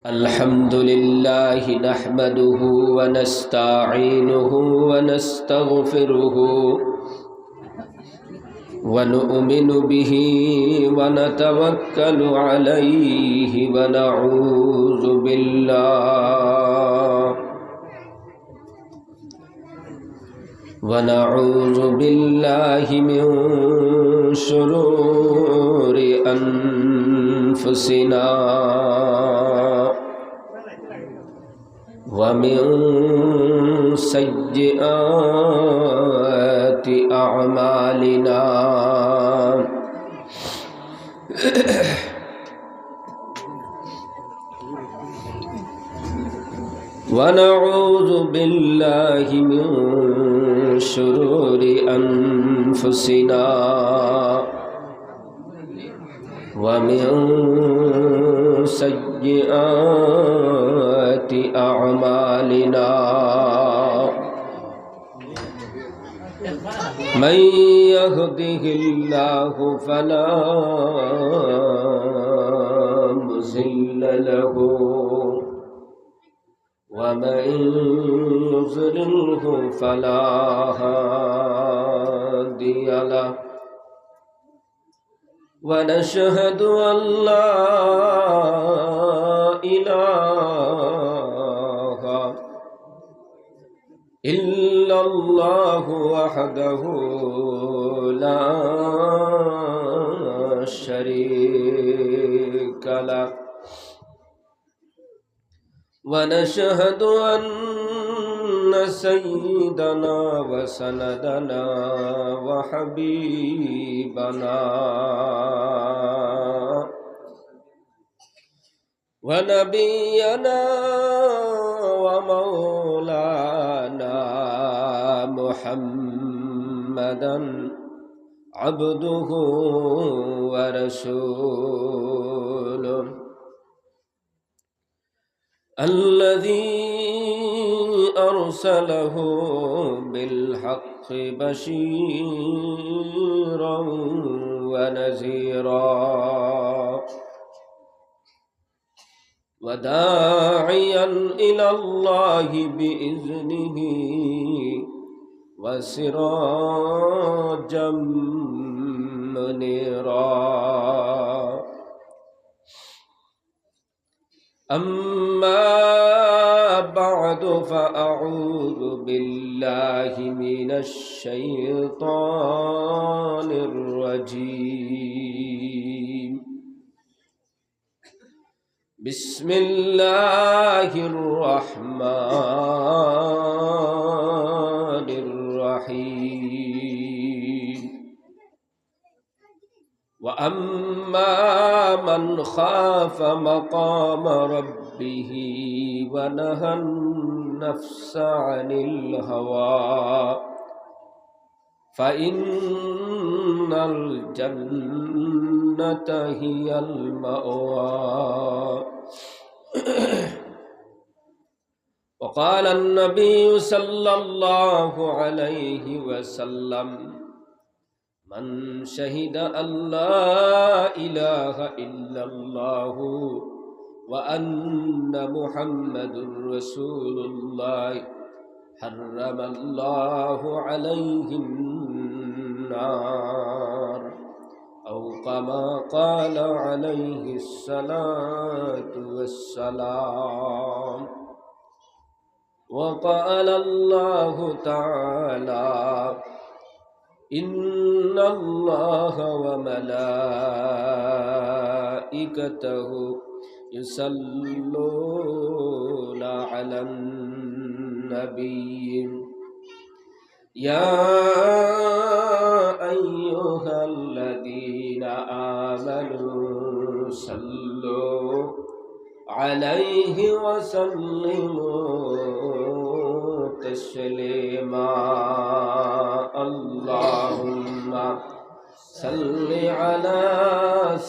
अल्हम्दुलिल्लाह नहमदुहु व नस्ताईनुहु व नस्तगफिरुहु व नु'मिनु बिही व नतवक्कलु अलैहि व नऊज़ु बिल्लाहि मिन शुरूरि अनफुसिना वमिन सय्यिआति अअमालिना वनऊज़ु बिल्लाहि मिन शुरूरि अनफुसिना वमिन सय्यिआति अअमालिना मन यहदिहिल्लाहु फला मुज़िल्ल लहु वमन युज़लिल्हु फला हादिय लहु वनशहदु अल्ला इलाहा इल्लल्लाहु वहदहु ला शरीका लहु वनशहदु अन्न सय्यिदना व सनदना व हबीबना व नबियना व मौलाना मुहम्मदन अब्दुहु व रसूलुहु अल्लज़ी अरसलहु बिल्हक़्क़ि बशीरन व नज़ीरा व दाइयन इलल्लाहि बिइज़्निहि व सिराजम मुनीरा अम्मा बअदु फ़अऊज़ु बिल्लाहि मिनश शैतानिर रजीम बिस्मिल्लाहिर रहमानिर रहीम व अम्मा मन खाफ मकाम रब्बिही व नहन नफ्स अनिल हवा फ़इन्नल जन्नत हियल मअवा वक़ाल अन्नबिय्यु सल्लल्लाहु अलैहि वसल्लम मन शहिद अल्ला इलाहा इल्लल्लाहु व अन्न मुहम्मदुर रसूलुल्लाह हर्रमल्लाहु अलैहिन नार औ कमा क़ाल अलैहिस्सलातु वस्सलाम व क़ाल अल्लाहु तआला इन्नल्लाह व मलाइकतहु युसल्लूना अलन नबी या अय्युहल्लज़ीना आमनू सल्लू अलैहि व सल्लिमू तस्लीमा अल्लाहुम्मा सल्लि अला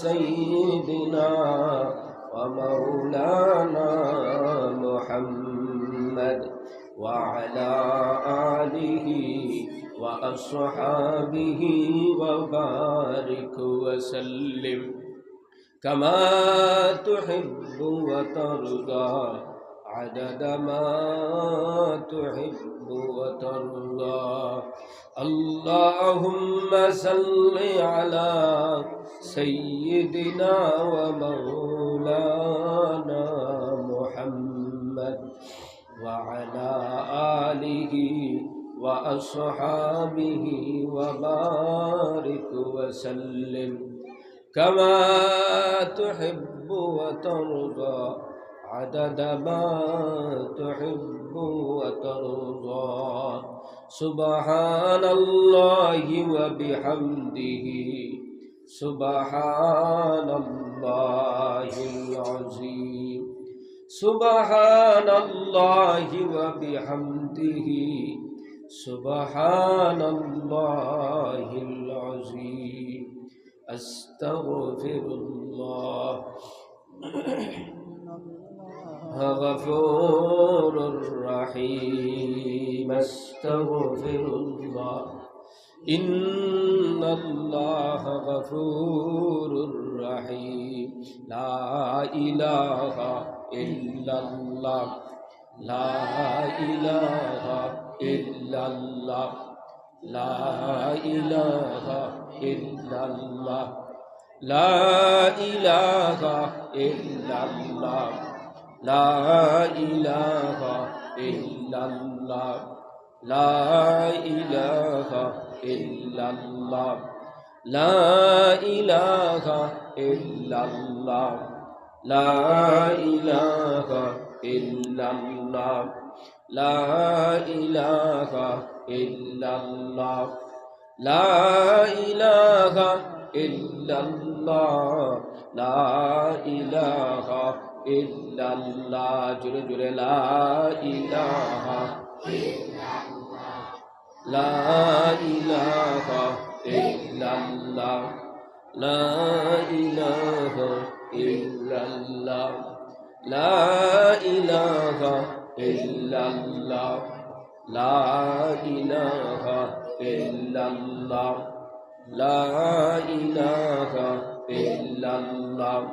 सय्यिदिना व मौलाना मुहम्मद व अला आलिहि व अस्हाबिहि व बारिक व सल्लिम كما تحب وترضى عدد ما تحب وترضى اللهم صل على سيدنا ومولانا محمد وعلى آله وأصحابه وبارك وسلم كما تحب وترضى عدد ما تحب وترضى سبحان الله وبحمده سبحان الله العظيم سبحان الله وبحمده سبحان الله العظيم أستغفر الله غفور رحيم أستغفر الله إن الله غفور رحيم لا إله إلا الله لا إله إلا الله لا إله إلا الله لا إله إلا الله لا إله إلا الله لا إله إلا الله لا إله إلا الله لا إله إلا الله لا إله إلا الله لا إله إلا الله لا إله إلا الله جل جل لا إله لا إله إلا الله لا إله إلا الله لا إله إلا الله لا إله إلا الله لا إله إلا الله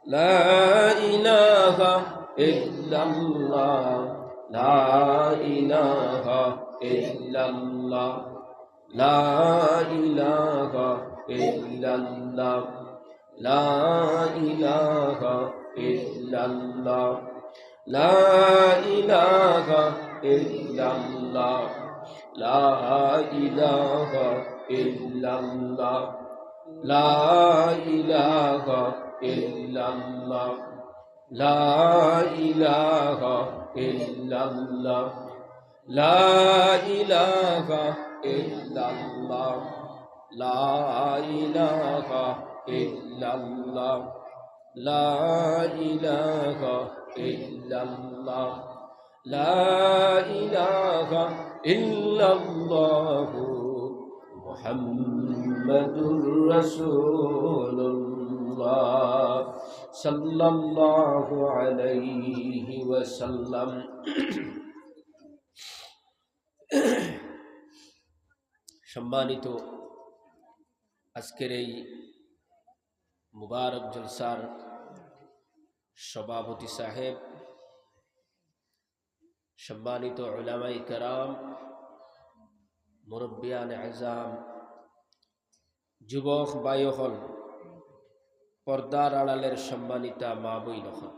لا إله إلا الله لا إله إلا الله لا إله إلا الله لا إله إلا الله لا إله إلا الله لا إله إلا الله لا إله إلا الله لا إله إلا الله لا إله إلا الله لا إله إلا الله لا إله إلا الله لا إله إلا الله محمد رسول الله صلى الله عليه وسلم সম্মানিত আজকের এই মুবারক জলসার সভাপতি সাহেব, সম্মানিত উলামায়ে কেরাম, মুরব্বিয়ান আযম, যুবক ভাইসকল, পর্দার আড়ালের সম্মানিতা মা বোনসকল,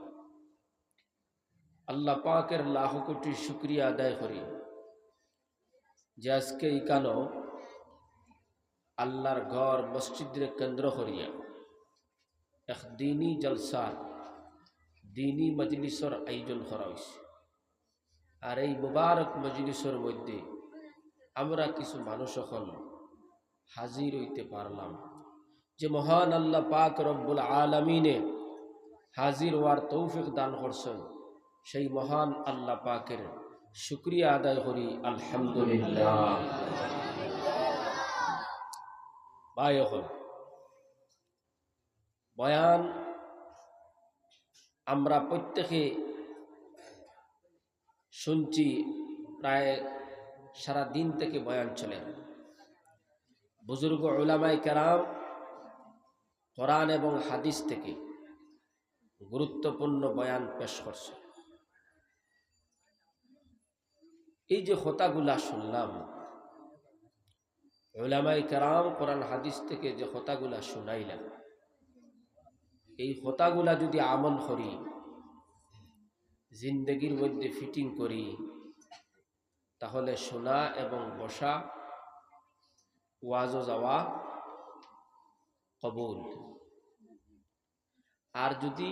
আল্লাহ পাকের লাখ কোটি শুকরিয়া আদায় করি যে আজকে ইকানো আল্লাহর ঘর মসজিদে কেন্দ্র করিয়া এক দিনী জলসার দিনী মজলিসের আয়োজন করা হয়েছে। আর এই মুবারক মজলিসের মধ্যে আমরা কিছু মানুষ সকল হাজির হইতে পারলাম, যে মহান আল্লাহ পাক রব্বুল আলামিনে হাজির হওয়ার তৌফিক দান করছেন, সেই মহান আল্লাহ পাকের শুকরিয়া আদায় করি আলহামদুলিল্লাহ। ভাইসকল, বয়ান আমরা প্রত্যেকে শুনছি, প্রায় সারা দিন থেকে বয়ান চলে। বুজুর্গ উলামায়ে কেরাম কোরআন এবং হাদিস থেকে গুরুত্বপূর্ণ বয়ান পেশ করছে। এই যে কথাগুলা শুনলাম, উলামায়ে কেরাম কোরআন হাদিস থেকে যে কথাগুলা শুনাইলাম, এই কথাগুলা যদি আমল করি, জিন্দেগির মধ্যে ফিটিং করি, তাহলে শোনা এবং বসা, ওয়াজ ও যাওয়া কবুল। আর যদি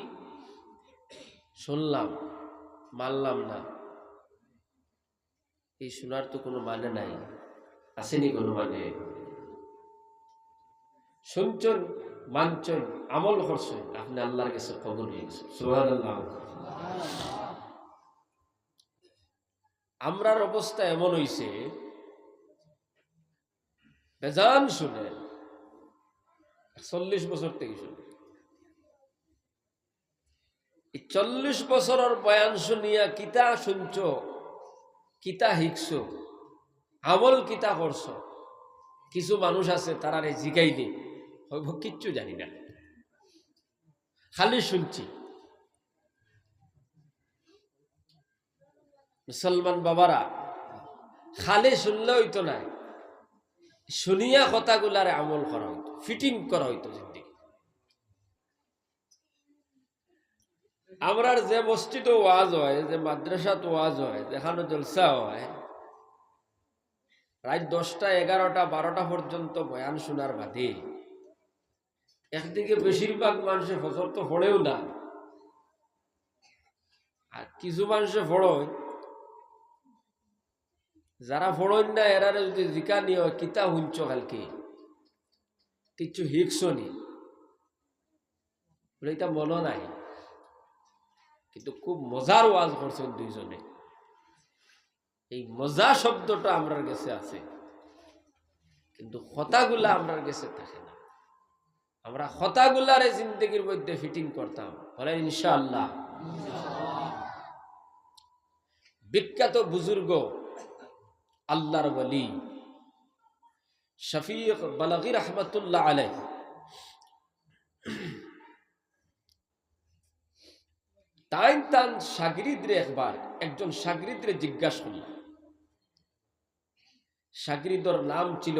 শুনলাম মানলাম না, এই শোনার তো কোনো মানে নাই, আসেনি কোনো মানে। শুনছেন, মানছেন, আমল করছেন, আপনি আল্লাহর কাছে কবুল হয়ে গেছে। সুবহানাল্লাহ। আমরার অবস্থা এমন হইছে, বেজান শুনে 40 বছর থেকে শুনে, 40 বছরের বয়ান শুনিয়া কিতা শুনছ, কিতা শিখছ, আমল কিতা করছ। কিছু মানুষ আছে তারারে জিগাইলে হইব কিচ্ছু জানি না, খালি শুনছি। মুসলমান বাবারা, খালি শুনলে হইতো না, শুনিয়া কথাগুলারে আমল করা হইতো, ফিটিং করা হইতো জিন্দেগি। আমরার যে মসজিদে ওয়াজ হয়, যে মাদ্রাসাত ওয়াজ হয়, যেখানে জলসা হয়, রাত 10টা 11টা 12টা পর্যন্ত বয়ান শোনার বাদে একদিকে বেশিরভাগ মানুষে ফজর তো পড়েও না, আর কিছু মানুষে পড়য়, যারা পড়েন না এরারে যদি জিকা নিয়ে কিতা শুনছ, কালকে কিছু হিকছ নি, এটা মনে নাই, কিন্তু খুব মজার ওয়াজ করছেন দুইজনে। এই মজা শব্দটা আমরার কাছে আছে, কিন্তু কথাগুলা আমরার কাছে থাকে না। আমরা কথাগুলারে জিন্দেগির মধ্যে ফিটিং করতাম, বলেন ইনশাআল্লাহ। বিখ্যাত বুজুর্গ আল্লাহর ওলি শফিক বালাগী রহমতুল্লাহ আলাইহি তান শাগিরিদরে একবার একজন শাগিরিদরে জিজ্ঞাসা করলেন। শাগিরিদর নাম ছিল,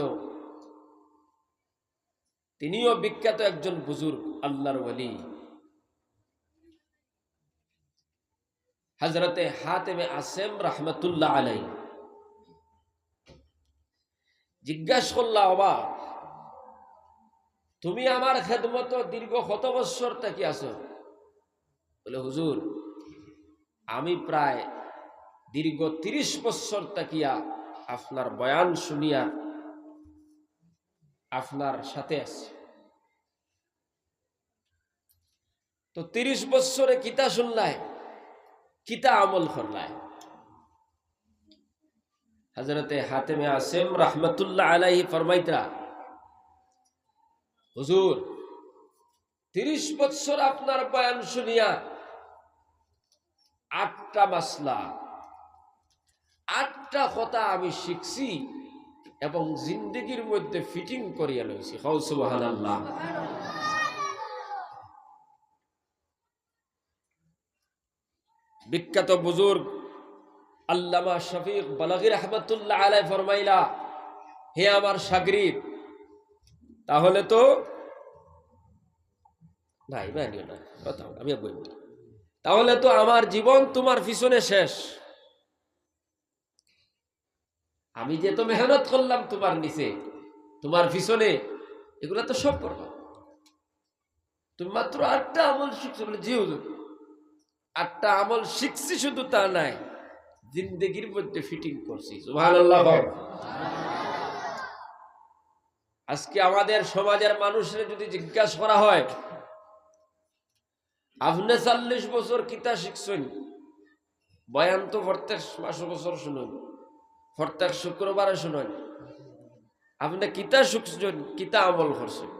তিনিও বিখ্যাত একজন বুজুর্গ আল্লাহর ওলি, হযরতে হাতেমে আসেম রহমতুল্লাহ আলাইহি। জিজ্ঞাসা করলা, বাবা তুমি আমার খেদমত দীর্ঘ কত বছর থেকে আছো? বলে, হুজুর আমি প্রায় দীর্ঘ 30 বছর তাকিয়া আপনার বয়ান শুনিয়া আপনার সাথে আছি। তো 30 বছরে কিতা শুনলাই, কিতা আমল করলাই? হযরতে হাতেমে আসেম রহমতুল্লাহ আলাইহি ফরমাইতরা, হুজুর 30 বছর আপনার বয়ান শুনিয়া 8টা মাসলা, 8টা কথা আমি শিখছি এবং জিন্দেগির মধ্যে ফিটিং করিয়া লইছি। সুবহানাল্লাহ। বিখ্যাত বুজুর্গ আল্লামা শফিক বালাগী রহমতুল্লাহ আলাইহি ফরমাইলা, হে আমার শাগরিদ, তাহলে তো ভাই বানিও না কথা, আমি বলবো, তাহলে তো আমার জীবন তোমার পিছনে শেষ। আমি যে তো মেহনত করলাম তোমার নিচে, তোমার পিছনে, এগুলা তো সব করবো, তুমি মাত্র 8টা আমল শিখছো। বলে, জি হুজুর 8টা আমল শিখছি, শুধু তা নাই, জিন্দেগির মধ্যে ফিটিং করছি। সুবহানাল্লাহ। আজকে আমাদের সমাজের মানুষের যদি জিজ্ঞাসা করা হয়, আপনি 40 বছর কিতা শিখছেন? বয়ান তো প্রত্যেক মাস বছর শুনুন, প্রত্যেক শুক্রবারে শুনুন, আপনি কিতা শিখছেন, কিতা আমল করছেন?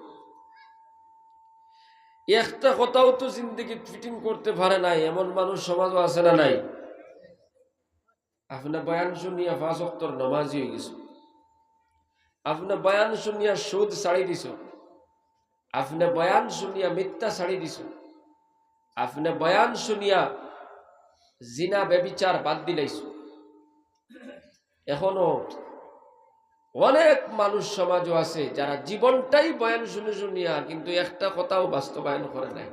একটা কথাও তো জিন্দেগি ফিটিং করতে পারে নাই, এমন মানুষ সমাজও আছে না নাই? আপনি বয়ান শুনিয়া 5 ওয়াক্তের নামাজি হয়ে গেছে, আপনি বয়ান শুনিয়া সুদ ছাড়ি দিছ, আপনি বয়ান শুনিয়া মিথ্যা ছাড়ি দিছো, আপনি বয়ান শুনিয়া জিনা ব্যভিচার বাদ দিলাইছো। এখনো অনেক মানুষ সমাজও আছে যারা জীবনটাই বয়ান শুনে শুনিয়া কিন্তু একটা কথাও বাস্তবায়ন করে নাই।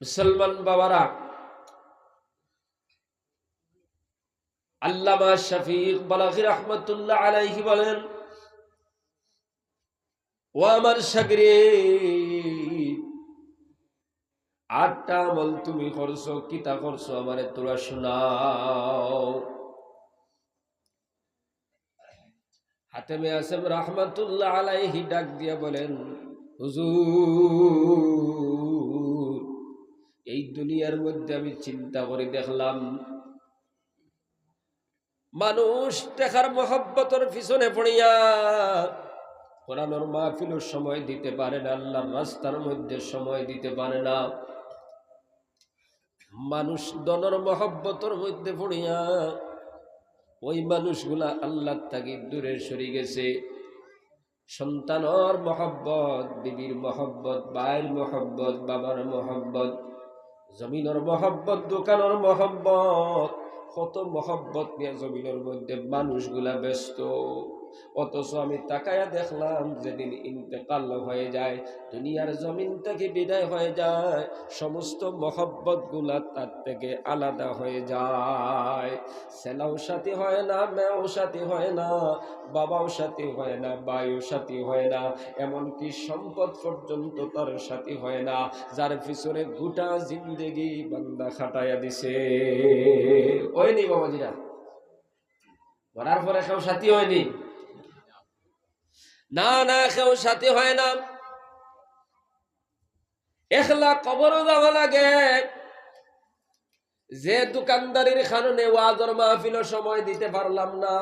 মুসলমান বাবারা, আল্লামা শফিক বালাগী রাহমাতুল্লাহ আলাইহি বলেন, ও আমার শাগরিদ, 8টা আমল তুমি করছো, কিতা করছো আমারে তোরা শোনাও। হাতেমে আসেম রাহমাতুল্লাহ আলাইহি ডাক দিয়া বলেন, হুজুর, এই দুনিয়ার মধ্যে আমি চিন্তা করে দেখলাম মানুষ দেখার মহব্বতের পিছনে পড়িয়া কোরআনের মাহফিলের সময় দিতে পারে না, আল্লাহর রাস্তার মধ্যে সময় দিতে পারে না। মানুষ দনের মহব্বতের মধ্যে পড়িয়া ওই মানুষগুলা আল্লাহ থেকে দূরে সরে গেছে। সন্তানের মহব্বত, বিবির মহব্বত, ভাইয়ের মহব্বত, বাবার মহব্বত, জমিনের মহব্বত, দোকানের মহব্বত, কত মহব্বত নিয়ে জমিনের মধ্যে মানুষগুলা ব্যস্ত। অথচ আমি তাকায়া দেখলাম যেদিন ইন্তেকাল হয়ে যায়, দুনিয়ার জমিন থেকে বিদায় হয়ে যায়, সমস্ত মহব্বত গুলা তার থেকে আলাদা হয়ে যায়। ছেলেও সাথী হয় না, মেয়েও সাথী হয় না, বাবাও সাথী হয় না, ভাইও সাথী হয় না, এমনকি সম্পদ পর্যন্ত তার সাথী হয় না, যার পিছনে গোটা জিন্দেগি বান্দা খাটাইয়া দিছে। হয়নি বাবাজিরা? মরার পরে কেউ সাথী হয়নি? না না, কেউ সাথী হয় না। একলা কবরও যাওয়া লাগে। যে দোকানদারির কারণে ওয়াজের মাহফিলের সময় দিতে পারলাম না,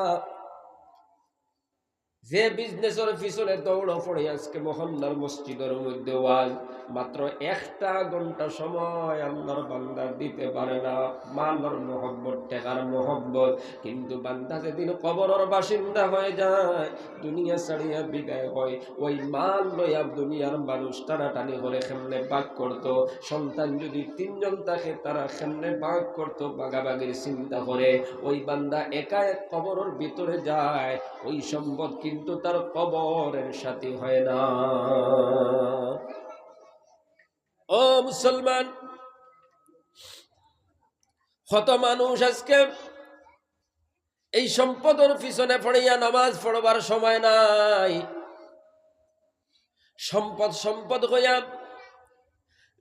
যে বিজনেসের পিছনে দৌড় পড়ে আজকে মহল্লার মসজিদের মধ্যে ওয়াজ, মাত্র 1টা ঘন্টা সময় আল্লাহর বান্দা দিতে পারে না। মালের মহব্বত, টাকার মহব্বত, কিন্তু বান্দা যেদিন কবরের বাসিন্দা হয়ে যায়, দুনিয়া ছাড়িয়া বিদায় হয়, ওই মাল লইয়া দুনিয়ার মানুষ টানাটানি করে কেমনে ভাগ করতো। সন্তান যদি 3জন থাকে, তারা কেমনে ভাগ করতো, ভাগাভাগির চিন্তা করে। ওই বান্দা একা এক কবরের ভিতরে যায়, ওই সম্পদ কিন্তু তার কবরের সাথে হয় না। ও মুসলমান, কত মানুষ আজকে এই সম্পদের পিছনে পড়িয়া নামাজ পড়বার সময় নাই, সম্পদ সম্পদ হইয়া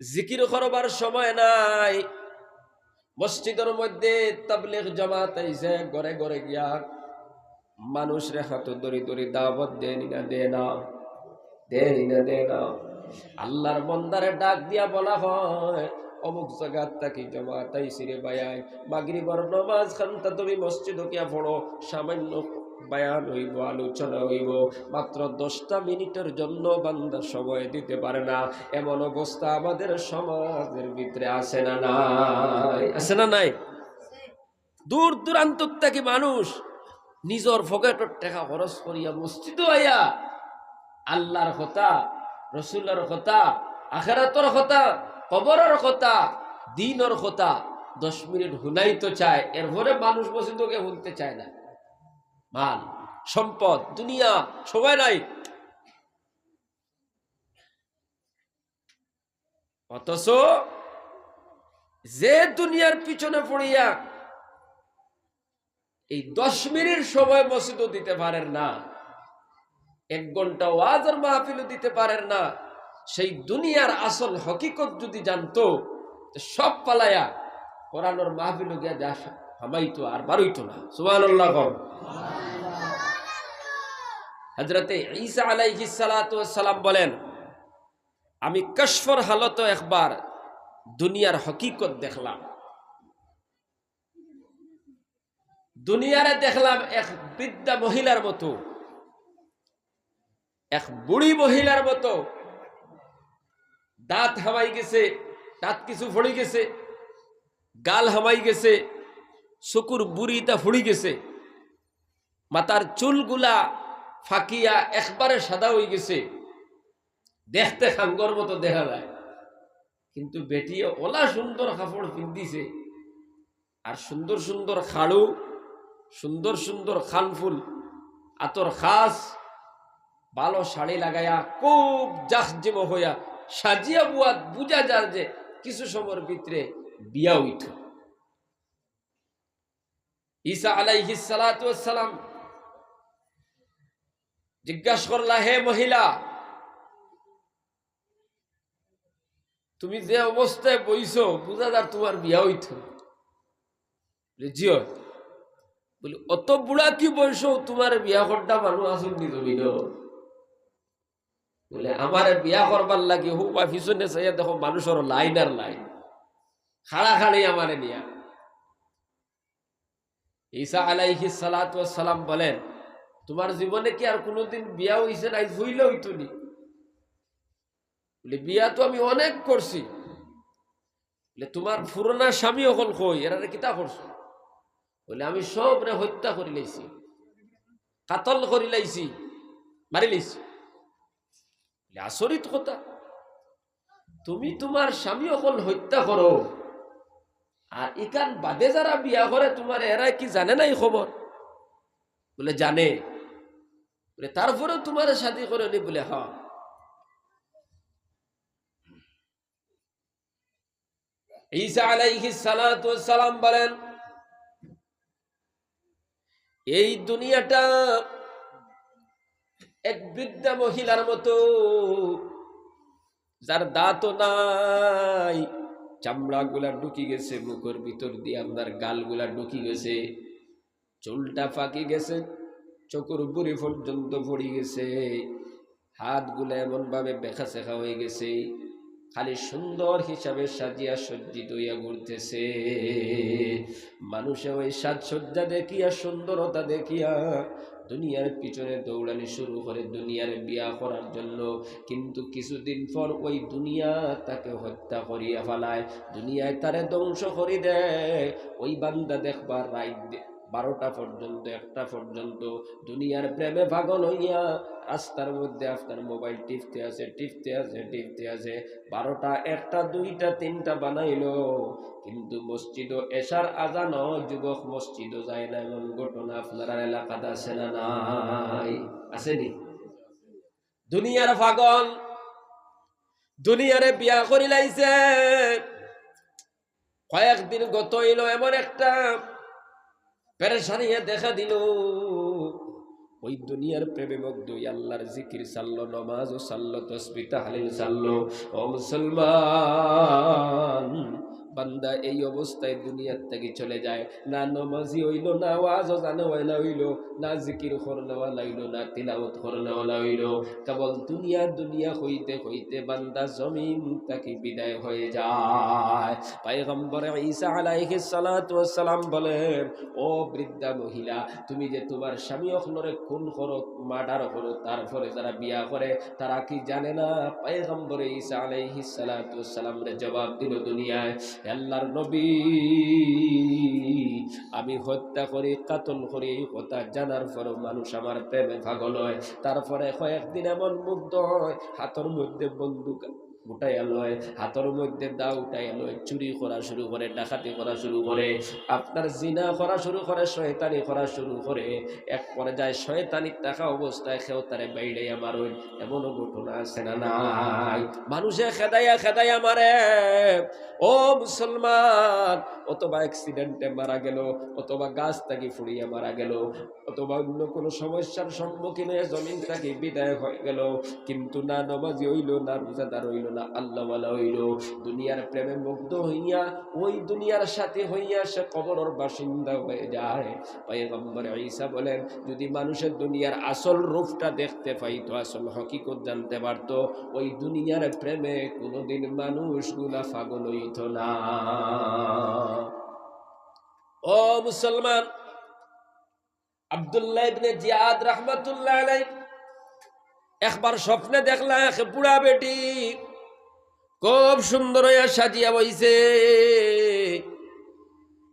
জিকির করবার সময় নাই। মসজিদের মধ্যে তাবলীগ জামাত আইছে, ঘরে ঘরে গিয়া মানুষ রে হাত ধরি ধরি দাওয়াত দেনি না, দে না, দেনি না, দে না। আল্লাহর বান্দারে ডাক দিয়া বলা হয়, অমুক জায়গা থাকি জামাত আইছি রে ভাই, মাগরিবের নামাজ খানটা তুমি মসজিদে গিয়া পড়ো, সামান্য বয়ান হইব, আলোচনা হইব, মাত্র 10টা মিনিটের জন্য বান্দা সময় দিতে পারে না। এমন অবস্থা আমাদের সমাজের ভিতরে আছে না নাই? আছে না নাই? দূর দূরান্ত থেকে মানুষ নিজের পকেটের টাকা খরচ করিয়া মসজিদে আইয়া আল্লাহর কথা, রসুলের কথা, আখিরাতের কথা, কবরের কথা, দ্বীনের কথা 10 মিনিট শুনাইতে চায়, এরপরে মানুষ মসজিদকে শুনতে চায় না। মাল, সম্পদ, দুনিয়া, সময় নাই। অথচ যে দুনিয়ার পিছনে পড়িয়া এই 10 মিনিট সময় মসজিদও দিতে পারেন না, 1 ঘন্টা ওয়াজের মাহফিলও দিতে পারেন না, সেই দুনিয়ার আসল হকিকত যদি জানতো, সব পালায়া কোরআনের মাহফিলে গিয়া যা হামাইতো আর বারইতো না। সুবহানাল্লাহ। হযরতে ঈসা আলাইহিস সালাতু ওয়াস সালাম বলেন, আমি কশফর হালত একবার দুনিয়ার হকিকত দেখলাম। দুনিয়ারে দেখলাম এক বৃদ্ধা মহিলার মতো, এক বুড়ি মহিলার মতো, দাঁত হামাই গেছে, দাঁত কিছু ফড়ি গেছে, গাল হামাই গেছে, চকুর বুড়িটা ফুড়ি গেছে, মাথার চুলগুলা ফাঁকিয়া একবারে সাদা হয়ে গেছে, দেখতে খাঙ্গর মতো দেখা যায়, কিন্তু বেটিয়ে ওলা সুন্দর কাপড় পিন্দিছে, আর সুন্দর সুন্দর খাড়ু, সুন্দর সুন্দর খানফুল, আতর খাস, ভালো শাড়ি লাগাইয়া খুব জাকজম হইয়া সাজিয়া বুয়াত, বুঝা যার যে কিছু সময়ের ভিতরে বিয়া হইত। ঈসা আলাইহিস সালাতু ওয়াস সালাম জিজ্ঞাসা করলা, হে মহিলা, তুমি যে অবস্থায় বইছো বুঝা যার তোমার বিয়া হইত। জিও বলি, অত বুড়া কি বয়স তোমার বিয়া করটা মানুষ আসুন নি তুমি? বলে, আমার বিয়া করবার লাগে হু বা পিছনে চাইয়া দেখো মানুষের লাইন আর লাইন, খাড়া খাড়ি আমারে নিয়া। ঈসা আলাইহিস সালাতু ওয়াস সালাম বলেন, তোমার জীবনে কি আর কোনোদিন বিয়া হইছে নাই? হইলে হইতো নি? বলে, বিয়া তো আমি অনেক করছি। বলে, তোমার পুরোনা স্বামী অকল কই, এরা কিতা করছো? বলে, আমি সব রে হত্যা করি লাইছি, কাতল করি লাইছি, মারি লাইছি। আচরিত কথা, তুমি তোমার স্বামী অকল হত্যা করো, আর ইকান বাদে যারা বিয়া করে তোমার, এরা কি জানে না এই খবর? বলে, জানে। বলে, তারপরেও তোমার শাদী করে নি? বলে, হ্যাঁ। ঈসা আলাইহিস সালাতু ওয়াস সালাম বলেন, এই দুনিয়াটা এক বৃদ্ধা মহিলার মতো, যার দাঁতও নাই, চামড়া গুলা ঢুকি গেছে মুখের ভিতর দিয়ে, আপনার গাল গুলা ঢুকি গেছে, চুলটা ফাঁকি গেছে, চোখের বুড়ি পর্যন্ত পড়ে গেছে, হাত গুলা এমন ভাবে বেখা চেখা হয়ে গেছে, খালি সুন্দর হিসাবে সাজিয়া সজ্জিত হইয়া ঘুরতেছে। মানুষে ওই সাজসজ্জা দেখিয়া, সুন্দরতা দেখিয়া দুনিয়ার পিছনে দৌড়ানি শুরু করে দুনিয়ার বিয়া করার জন্য। কিন্তু কিছুদিন পর ওই দুনিয়া তাকে হত্যা করিয়া ফেলায়, দুনিয়ায় তারে ধ্বংস করে দেয়। ওই বান্দা দেখবার রাত 12টা পর্যন্ত, 1টা পর্যন্ত দুনিয়ার প্রেমে পাগল হইয়া রাস্তার মধ্যে আপনার মোবাইল টিপতে আছে, টিপতে আছে, টিপতে আছে। 12টা, 1টা, 2টা, 3টা বানাইলো, কিন্তু মসজিদও এশার আজান, যুবক মসজিদও যায় না। এমন ঘটনা আপনার এলাকাতে আছে না নাই? আসেনি? দুনিয়ার পাগল, দুনিয়ারে বিয়া করি লাইছে। কয়েকদিন গত হইল, এমন একটা পেরেশানিয়ে দেখা দিল, ওই দুনিয়ার প্রেমে মগ্ন, আল্লাহর জিকির সাল্লো, নমাজও সাল্লো, তাসবিহ তাহলিল সাল্লো। ও মুসলমান, বান্দা এই অবস্থায় দুনিয়ার থেকে চলে যায়, না নমাজি হইল, না ওয়াজও জানে ওয়ালা হইল, না জিকির করনেওয়ালা হইল, না তিলাওয়াত করনেওয়ালা হইল, কেবল দুনিয়া দুনিয়া হইতে হইতে বান্দা জমিন তাকে বিদায় হয়ে যায়। পয়গম্বর ঈসা আলাইহিস সালাতু ওয়াস সালাম বলেন, ও বৃদ্ধা মহিলা, তুমি যে তোমার স্বামী অখলরে খুন করো, মার্ডার করো, তারপরে যারা বিয়া করে তারা কি জানে না? পয়গম্বর ঈসা আলাইহিস সালাতু ওয়াস সালাম রে জবাব দিল দুনিয়ায়, আল্লাহর নবী, আমি হত্যা করি, কাতল করি, এই কথা জানার পরও মানুষ আমার প্রেমে পাগল হয়। তারপরে কয়েকদিন এমন মুগ্ধ হয়, হাতের মধ্যে বন্দুক উঠাইয়া লয়, হাতের মধ্যে দা উঠাইয়া লয়, চুরি করা শুরু করে, ডাকাতি করা শুরু করে, আপনার জিনা করা শুরু করে, শয়তানি করা শুরু করে। এক পর্যায়ে শয়তানির টাকা অবস্থায় কেউ তারে বাইড়াইয়া মারুন, এমনও ঘটনা আছে না নাই? মানুষে খেদাইয়া খেদাইয়া মারে। ও মুসলমান, অথবা অ্যাক্সিডেন্টে মারা গেল, অথবা গাছ থেকে ফুড়িয়ে মারা গেল, অথবা অন্য কোনো সমস্যার সম্মুখীন হয়ে জমিন থেকে বিদায় হয়ে গেল, কিন্তু না নামাজি হইল, না রোজাদার হইল, না আল্লাহওয়ালা হইল, দুনিয়ার প্রেমে মুগ্ধ হইয়া ওই দুনিয়ার সাথে হইয়া সে কবরের বাসিন্দা হয়ে যায়। পয়গম্বর ঈসা বলেন, যদি মানুষের দুনিয়ার আসল রূপটা দেখতে পাইতো, আসল হকিকত জানতে পারতো, ওই দুনিয়ার প্রেমে কোনোদিন মানুষগুলা পাগল হইত না। ও মুসলমান, আব্দুল্লাহ ইবনে জিয়াদ রাহমাতুল্লাহ আলাইহি একবার স্বপ্নে দেখলা এক বুড়া বেটি খুব সুন্দর হইয়া সাজিয়া বইছে।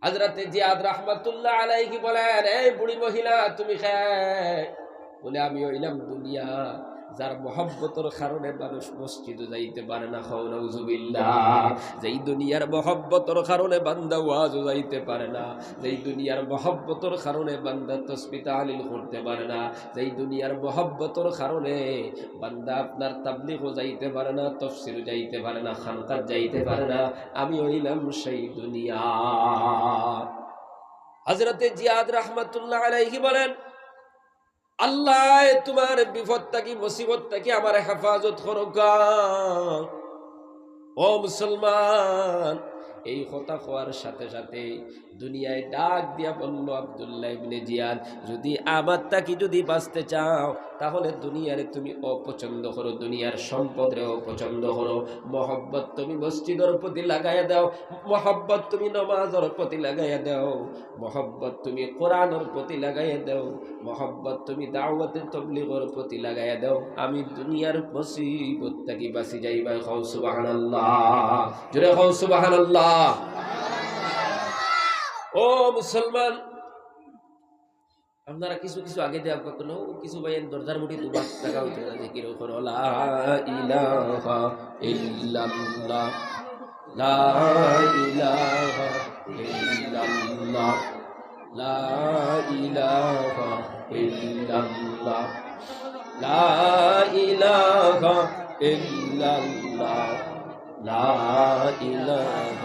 হযরতে জিয়াদ রাহমাতুল্লাহ আলাইহি বলেন, এই বুড়ি মহিলা, তুমি খায় বলে আমি হইলাম দুনিয়া, যার মহব্বতের কারণে মানুষ মসজিদে যাইতে পারে না। নাউজুবিল্লাহ। যেই দুনিয়ার মহব্বতের কারণে বান্দা ওয়াজও যাইতে পারে না, যেই দুনিয়ার মহব্বতের কারণে বান্দা তাসবিহ তাহলিল করতে পারে না, যেই দুনিয়ার মহব্বতের কারণে বান্দা আপনার তাবলীগও যাইতে পারে না, তাফসীরও যাইতে পারে না, খানকাত যাইতে পারে না, আমি হইলাম সেই দুনিয়া। হযরতে জিয়াদ রাহমাতুল্লাহ আলাইহি বলেন, আল্লাহ তোমার বিপদ থাকি মুসিবত থাকি আমার হেফাজত করোগা। ও মুসলমান, এই কথা হওয়ার সাথে সাথে দুনিয়ায় ডাক দিয়া বলল আব্দুল্লাহ ইবনে জিয়াদ, যদি আমার তাকি যদি বাঁচতে চাও তাহলে দুনিয়ারে তুমি অপছন্দ করো, দুনিয়ার সম্পদরে অপছন্দ করো, মহব্বত তুমি মসজিদের প্রতি লাগাইয়া দাও, মহব্বত তুমি নামাজের প্রতি লাগাইয়া দাও, মহব্বত তুমি কোরআনের প্রতি লাগাইয়া দাও, মহব্বত তুমি দাওয়াতে তাবলীগের প্রতি লাগাইয়া দাও, আমি দুনিয়ার মুসিবত থেকে বাঁচি যাইবা। খাও সুবহানাল্লাহ, জোরে খাও সুবহানাল্লাহ। ও মুসলমান, আপনারা কিছু কিছু আগে দেওয়া কখনো কিছু ভাইয়ের দরজার মুঠি দুবার টাকা হইতে না, জিকির করো লা ইলাহা ইল্লাল্লাহ, লা ইলাহা ইল্লাল্লাহ, লা ইলাহা ইল্লাল্লাহ, লা ইলাহা ইল্লাল্লাহ, লা ইলাহা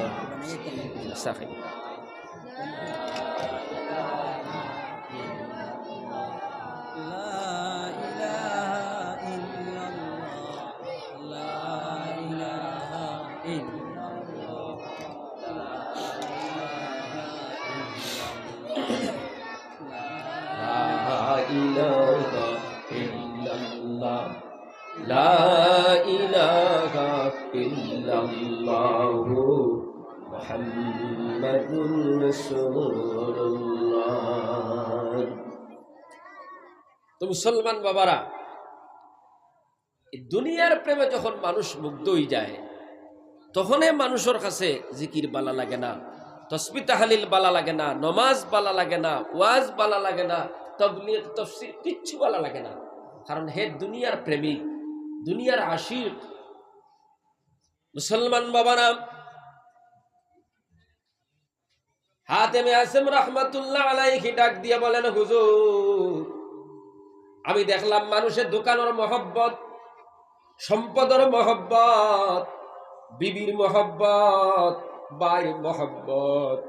ইল্লাল্লাহ। লা ইলাহা ইল্লাল্লাহ মুহাম্মাদুর রাসূলুল্লাহ। তো মুসলমান বাবারা, দুনিয়ার প্রেমে যখন মানুষ মুগ্ধ হয়ে যায় তখনই মানুষের কাছে জিকির বালা লাগে না, তাসবিহ তাহলিল বালা লাগে না, নামাজ বালা লাগে না, ওয়াজ বালা লাগে না, তাবলীগ তাফসীর কিচ্ছু বালা লাগে না। কারণ হে দুনিয়ার প্রেমিক, দুনিয়ার আশিক। মুসলমান বাবারা, হাতেমে আসেম রাহমাতুল্লাহ আলাইহি ডাক দিয়ে বলেন, হুজুর আমি দেখলাম মানুষের দোকানের মহব্বত, সম্পদের মহব্বত, বিবির মহব্বত, ভাইয়ের মহব্বত,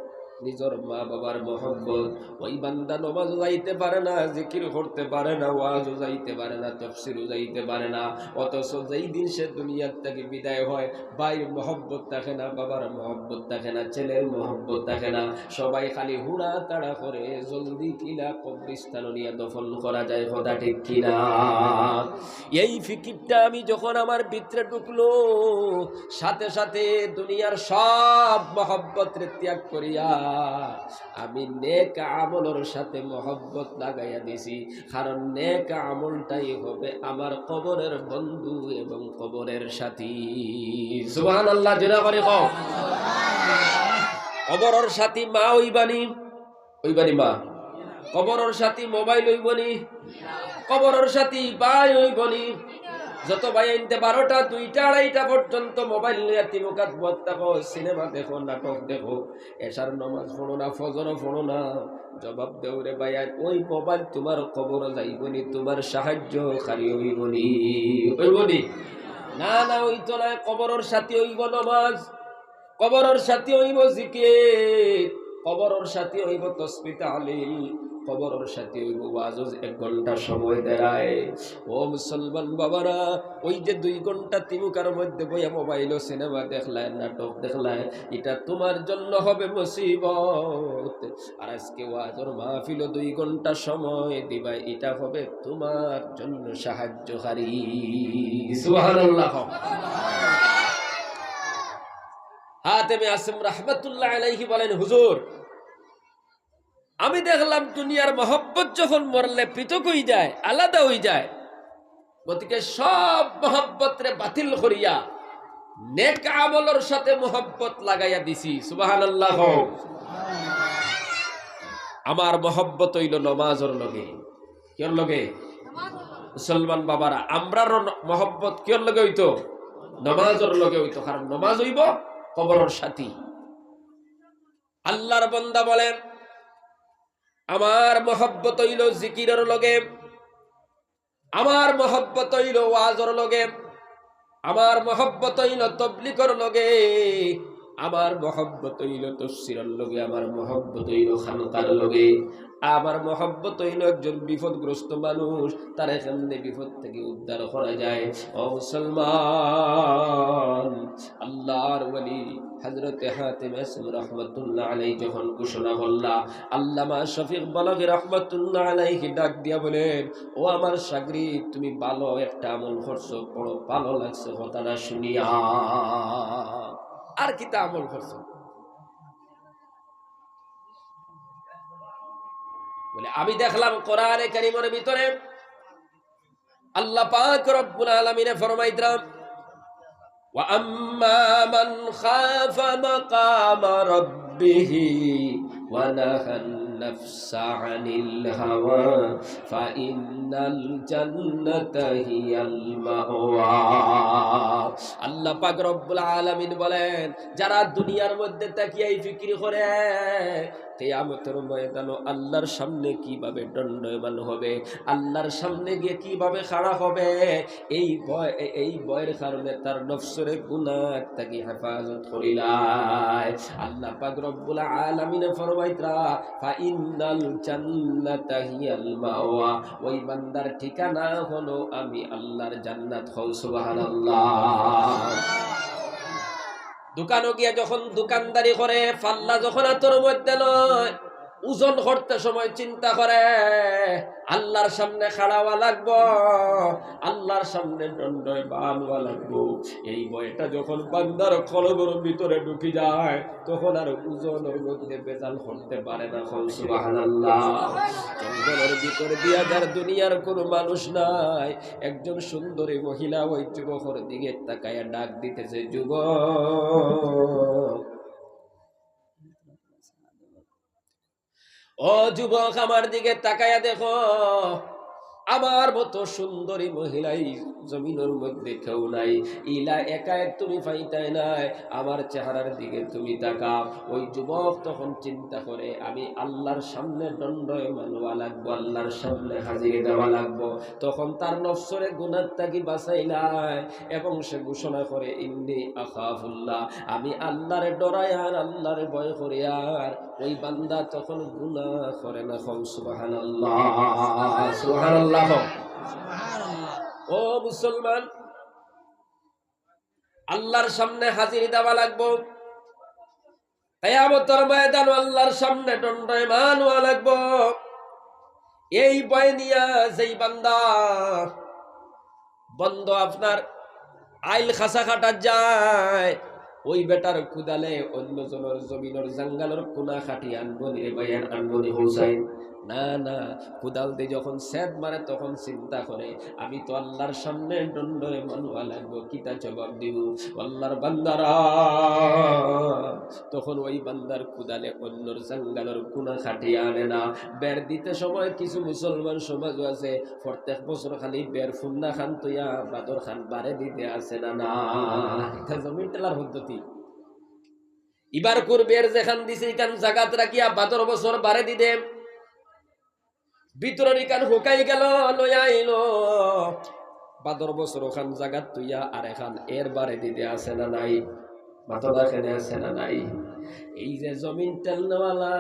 নিজের মা বাবার মহব্বত। ওই বান্দা নামাজ যাইতে পারে না, জিকির করতে পারে না, ওয়াজও যাইতে পারে না, তাফসীরও যাইতে পারে না, অথচ যেই দিন সে দুনিয়ার থেকে বিদায় হয় ভাইয়ের মহব্বত থাকে না, বাবার মহব্বত থাকে না, ছেলের মহব্বত থাকে না, সবাই খালি হুড়া তাড়া করে জলদি কিনা কবরস্থানে নিয়ে দফন করা যায়। কথা ঠিক কিনা? এই ফিকিরটা আমি যখন আমার ভিতরে ঢুকলো, সাথে সাথে দুনিয়ার সব মহব্বত ত্যাগ করিয়া আমি নেক আমলের সাথে মহব্বত লাগাইয়া দিছি। কারণ নেক আমলটাই হবে আমার কবরের বন্ধু এবং কবরের সাথী। সুবহানাল্লাহ, জোরে করে কও। কবরের সাথী মা হইবানি, হইবানি মা। কবরের সাথী মোবাইল হইবনি, কবরের সাথী ভাই হইবনি। যত ভাই আনতে 12টা 2টা 2:30টা পর্যন্ত মোবাইল নিয়ে তিমুকাত বত থাকো, সিনেমা দেখো, নাটক দেখো, এশার নামাজ পড়ো না, ফজর পড়ো না, জবাব দেও রে ভাই, ওই মোবাইল তোমার কবর যাইবনি, তোমার সাহায্যকারী হইবনি। হইবনি না? না হইতো না। কবরের সাথী হইব নামাজ, কবরের সাথী হইব জিকির, কবরের সাথী হইব তাসবিহ তাহলিল, কবরের সাথে ওই ওয়াজ 1 ঘন্টা সময় দেয়। ও মুসলমান বাবারা, ওই যে 2 ঘন্টা তিমুকার মধ্যে বইয়া মোবাইল ও সিনেমা দেখলায়, নাটক দেখলায়, এটা তোমার জন্য হবে মুসিবত। আর আজকে ওয়াজের মাহফিল 2 ঘন্টা সময় দিবা, এটা হবে তোমার জন্য সাহায্যকারী। সুবহানাল্লাহ। হাতেমে আসেম রাহমাতুল্লাহ আলাইহি বলেন, হুজুর আমি দেখলাম দুনিয়ার মহব্বত যখন মরলে পৃথক হয়ে যায়, আলাদা হয়ে যায়, গতিকে সব মহব্বত রে বাতিল করিয়া নেক আমলের সাথে মহব্বত লাগাইয়া দিছি। সুবহানাল্লাহ। আমার মহব্বত হইল নামাজের লগে। কির লগে? মুসলমান বাবারা, আমরার মহব্বত কিয়র লগে হইতো? নমাজের লগে হইতো, কারণ নমাজ হইব কবরের সাথী। আল্লাহর বান্দা বলেন, আমার মহব্বত হইল জিকিরের লগে, আমার মহব্বত হইল ওয়াজের লগে, আমার মহব্বত হইল তাবলীগের লগে, আমার মহব্বত হইল তাফসীরের লগে, আমার মহব্বত হইল খানকার লগে, আমার মহব্বত হইল একজন বিপদগ্রস্ত মানুষ তার এখানে বিপদ থেকে উদ্ধার করা যায়। ও মুসলমান, আল্লাহর ওলি হযরত হাতিম আসম রাহমাতুল্লাহ আলাইহি যখন ঘোষণা করলা, আল্লামা শফিক বলগি রাহমাতুল্লাহ আলাইহি ডাক দিয়া বলেন, ও আমার শাগরিদ, তুমি ভালো একটা আমল করছো, বড় ভালো লাগছে কথাটা শুনিয়া। আর কিতা আমল করছো? বলে, আমি দেখলাম কোরআনে কারীমের ভিতরে আল্লাহ পাক রব্বুল আলামিন ফরমাইতরাম, ওয়া আম্মা মান খাফা মাকামা রাব্বিহি ওয়া নাহান নাফসা আনিল হাওয়া ফাইন্নাল জান্নাতা হিয়াল মাওয়া। আল্লাহ পাক রব্বুল আলামিন বলেন, যারা দুনিয়ার মধ্যে তাকিয়ে ফিকির করে কিয়ামতের ময়দানে আল্লাহর সামনে কিভাবে দণ্ডায়মান হবে, আল্লাহর সামনে গিয়ে কিভাবে খাড়া হবে, এই ভয়ের কারণে তার নফসের গুনাহ থেকে হেফাজত করিলাই। আল্লাহ পাক রব্বুল আলামিন ফরমাইতরা, ফাইন্নাল জান্নাতা হিয়াল মাওয়া, ওই বান্দার ঠিকানা হলো আমি আল্লাহর জান্নাত। হও সুবহানাল্লাহ। দোকানে গিয়া যখন দোকানদারি করে, পাল্লা যখন হাতের মধ্যে নয়, ওজন করতে সময় চিন্তা করে আল্লাহর সামনে খাড়াওয়া লাগবো, আল্লাহর সামনে দণ্ডায়মান হওয়া লাগবো। এই বয়টা যখন বান্দার কলবের ভিতরে ঢুকি যায়, তখন আর ওজনের মধ্যে ভেজাল করতে পারে না। সুবহানাল্লাহ। জঙ্গলের ভিতরে দিয়া যার দুনিয়ার কোনো মানুষ নাই, একজন সুন্দরী মহিলা ওই যুবকের দিকে তাকায়া ডাক দিতেছে, যুবক, ও যুবক, আমার দিকে তাকায়া দেখো, আমার মতো সুন্দরী মহিলাই জমিনের মধ্যে কেউ নাই, ইলা একা তুমি পাইতাই নাই, আমার চেহারার দিকে তুমি তাকাও। ওই যুবক তখন চিন্তা করে, আমি আল্লাহর সামনে দণ্ডায়মান হওয়া লাগবো, আল্লাহর সামনে হাজির দেওয়া লাগবো। তখন তার নফসরে গুনাহ থেকে বাঁচাইলাই এবং সে ঘোষণা করে, ইন্নী আখাফুল্লাহ, আমি আল্লাহরে ডরাই আর আল্লাহরে ভয় করি। আর ওই বান্দা তখন গুনাহ করে না। সুবহানাল্লাহ, সুবহানাল্লাহ। ও মুসলমান, আল্লাহর সামনে হাজির দেওয়া লাগবো, কিয়ামতের ময়দানে আল্লাহর সামনে দণ্ডায়মান হওয়া লাগবো। এই ভয় নিয়া যেই বান্দা বন্ধ আপনার আইল খাসা খাটার যায়, ওই বেটার কুদালে অন্য জনের জমিনের জাঙ্গালের কোনা খাটি আনবনি রে ভাই, আনবনি হোসাইন না না। কুদাল দিয়ে যখন সেদ মারে তখন চিন্তা করে, আমি তো আল্লাহর সামনে দণ্ডায়মান হওয়া লাগবো, কিতা জবাব দিব আল্লাহর বান্দারা। তখন ওই বান্দার কুদালে অন্যর জাঙ্গালের কোনা খাটি আনে না। বের দিতে সময় কিছু মুসলমান সমাজ আছে, প্রত্যেক বছর খালি বের ফুন্না খান তুইয়া বাদর খান বারে দিতে আসে না। না, এটা জমিন টেলার পদ্ধতি। এবার বের যেখান দিছে এখান জাগাত রাখিয়া বাদর বছর বারে দিদে, ভিতরের ইকান হুকাই গেল লইয়া আইলো, বাদর বছর ওখান জাগাত তুইয়া আর এখান এর বারে দিতে আসে না নাই, মাথা এখানে আসে না নাই। এই যে জমিন টেলনেওয়ালা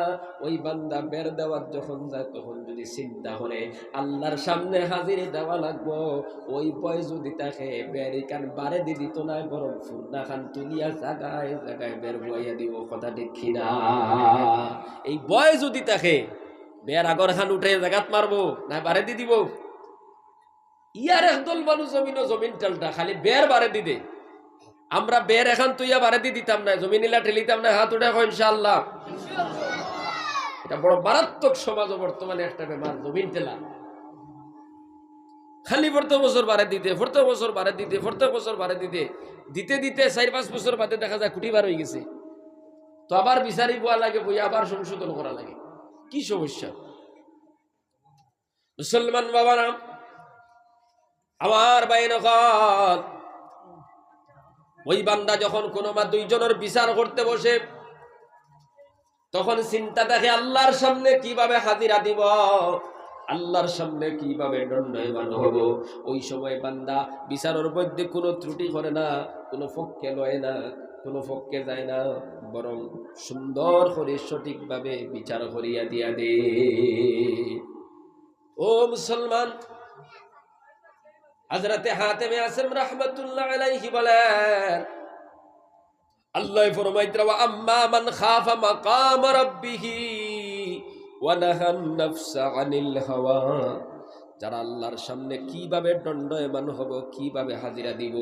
ওই বান্দা বের দেওয়ার যখন যায়, তখন যদি চিন্তা করে আল্লাহর সামনে হাজির দেওয়া লাগবো, ওই বয় যদি তাকে বের ইকান বারে দি দিত না, বরং ফুন্না খান তুলিয়া জাগায় জাগায় বের বইয়া দিব। কথা ঠিক কিনা? এই বয় যদি তাকে বের আগর খান উঠে জাগাত মারবো না বারে দি দিব, ইয়ার একদল মানুষ জমিন টেলটা খালি বের বারে দিদে। আমরা বের এখন তুইয়া বারে দি দিতাম না, জমিনিলা ঠেলিতাম না, হাত উঠে ইনশাআল্লাহ। এটা বড় মারাত্মক সমাজ বর্তমানে একটা বেমার, জমিন ঠেলা। খালি প্রত্যেক বছর বারে দিতে, প্রত্যেক বছর বারে দিতে, প্রত্যেক বছর বারে দিতে, দিতে দিতে 4-5 বছর বাদে দেখা যায় কোটি বার হয়ে গেছে। তো আবার বিচারি পোয়া লাগে, বই আবার সংশোধন করা লাগে। কি সমস্যা মুসলমান বাবারা? আমার বাইনগণ, ওই বান্দা যখন কোনো দুইজনের বিচার করতে বসে তখন চিন্তা থাকে আল্লাহর সামনে কিভাবে হাজিরা দিব, আল্লাহর সামনে কিভাবে দণ্ডায়মান হব। ওই সময় বান্দা বিচারের মধ্যে কোনো ত্রুটি করে না, কোনো পক্ষে লয় না, কোনো পক্ষে যায় না, বরং সুন্দর করে সঠিকভাবে বিচার করিয়া দিয়া দে। ও মুসলমান, হযরতে হাতেমে আসেম রাহমাতুল্লাহ আলাইহি বলেন, আল্লাহ ফরমাইতরা ওয়া আম্মা মান খাফা মাকাম রাব্বিহি ওয়া নাহান নাফসা আনিল হাওয়া, যারা আল্লাহর সামনে কিভাবে দণ্ডায়মান হব, কিভাবে হাজিরা দিব,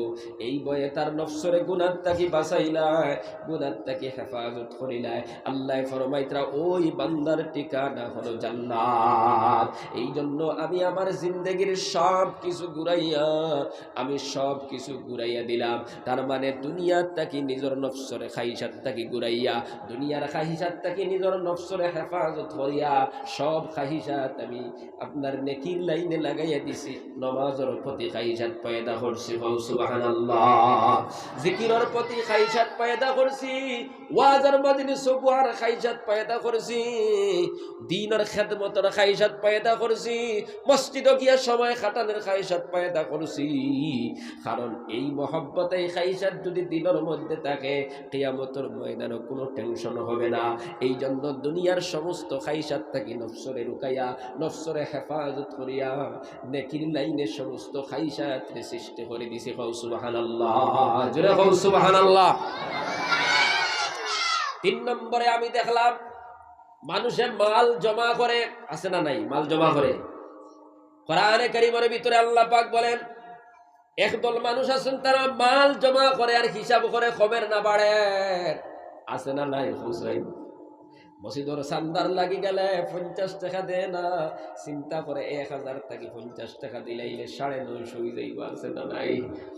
এই বয়ে তার নফসরে গুনাহ থাকি বাঁচাইলায়, গুনাহ থাকি হেফাজত করিলায়, আল্লাহ ফরমাইতরা ওই বান্দার ঠিকানা হলো জান্নাত। এই জন্য আমি আমার জিন্দেগির সব কিছু ঘুরাইয়া, আমি সব কিছু ঘুরাইয়া দিলাম। তার মানে দুনিয়ার থাকি নিজের নফসরে খাইসাত থাকি ঘুরাইয়া, দুনিয়ার খাইসাত থাকি নিজের নফসরে হেফাজত করিয়া সব খাইসাত আমি আপনার নেকির লাইনে লাগাইয়া দিছি। নামাজের প্রতি খাইসাত পয়দা করছি, সুবহানাল্লাহ। জিকিরের প্রতি খাইসাত পয়দা করছি, ওয়াজের মজলিস বুয়ার খাইসাত পয়দা করছি, দ্বীনের খেদমতের খাইসাত পয়দা করছি, মসজিদে গিয়া সময় খাটানোর খাইসাত পয়দা করছি। কারণ এই মহব্বত, এই খাইসাত যদি দিনের মধ্যে থাকে, কিয়ামতের ময়দানে কোনো টেনশন হবে না। এই জন্য দুনিয়ার সমস্ত খাইসাত থাকি নফসরে রুকাইয়া, নফসরে হেফাজত করিয়া নেকির লাইনে সমস্ত খাইসাত সৃষ্টি করে দিছি। কও সুবহানাল্লাহ, জোরে কও সুবহানাল্লাহ। 3 নম্বরে আমি দেখলাম মানুষে মাল জমা করে, আছে না নাই? মাল জমা করে। কোরআনে কারীমের ভিতরে আল্লাহ পাক বলেন, একদল মানুষ আছেন তারা মাল জমা করে আর হিসাব করে খবর না বাড়ে, আছে না নাই? হুসাইন মসজিদর চান্দার লাগি গেলে 50 টাকা দেয় না, চিন্তা করে 1000 টাকা 50 টাকা দিলাইলে 950 হয়ে যাইব, আছে না নাই?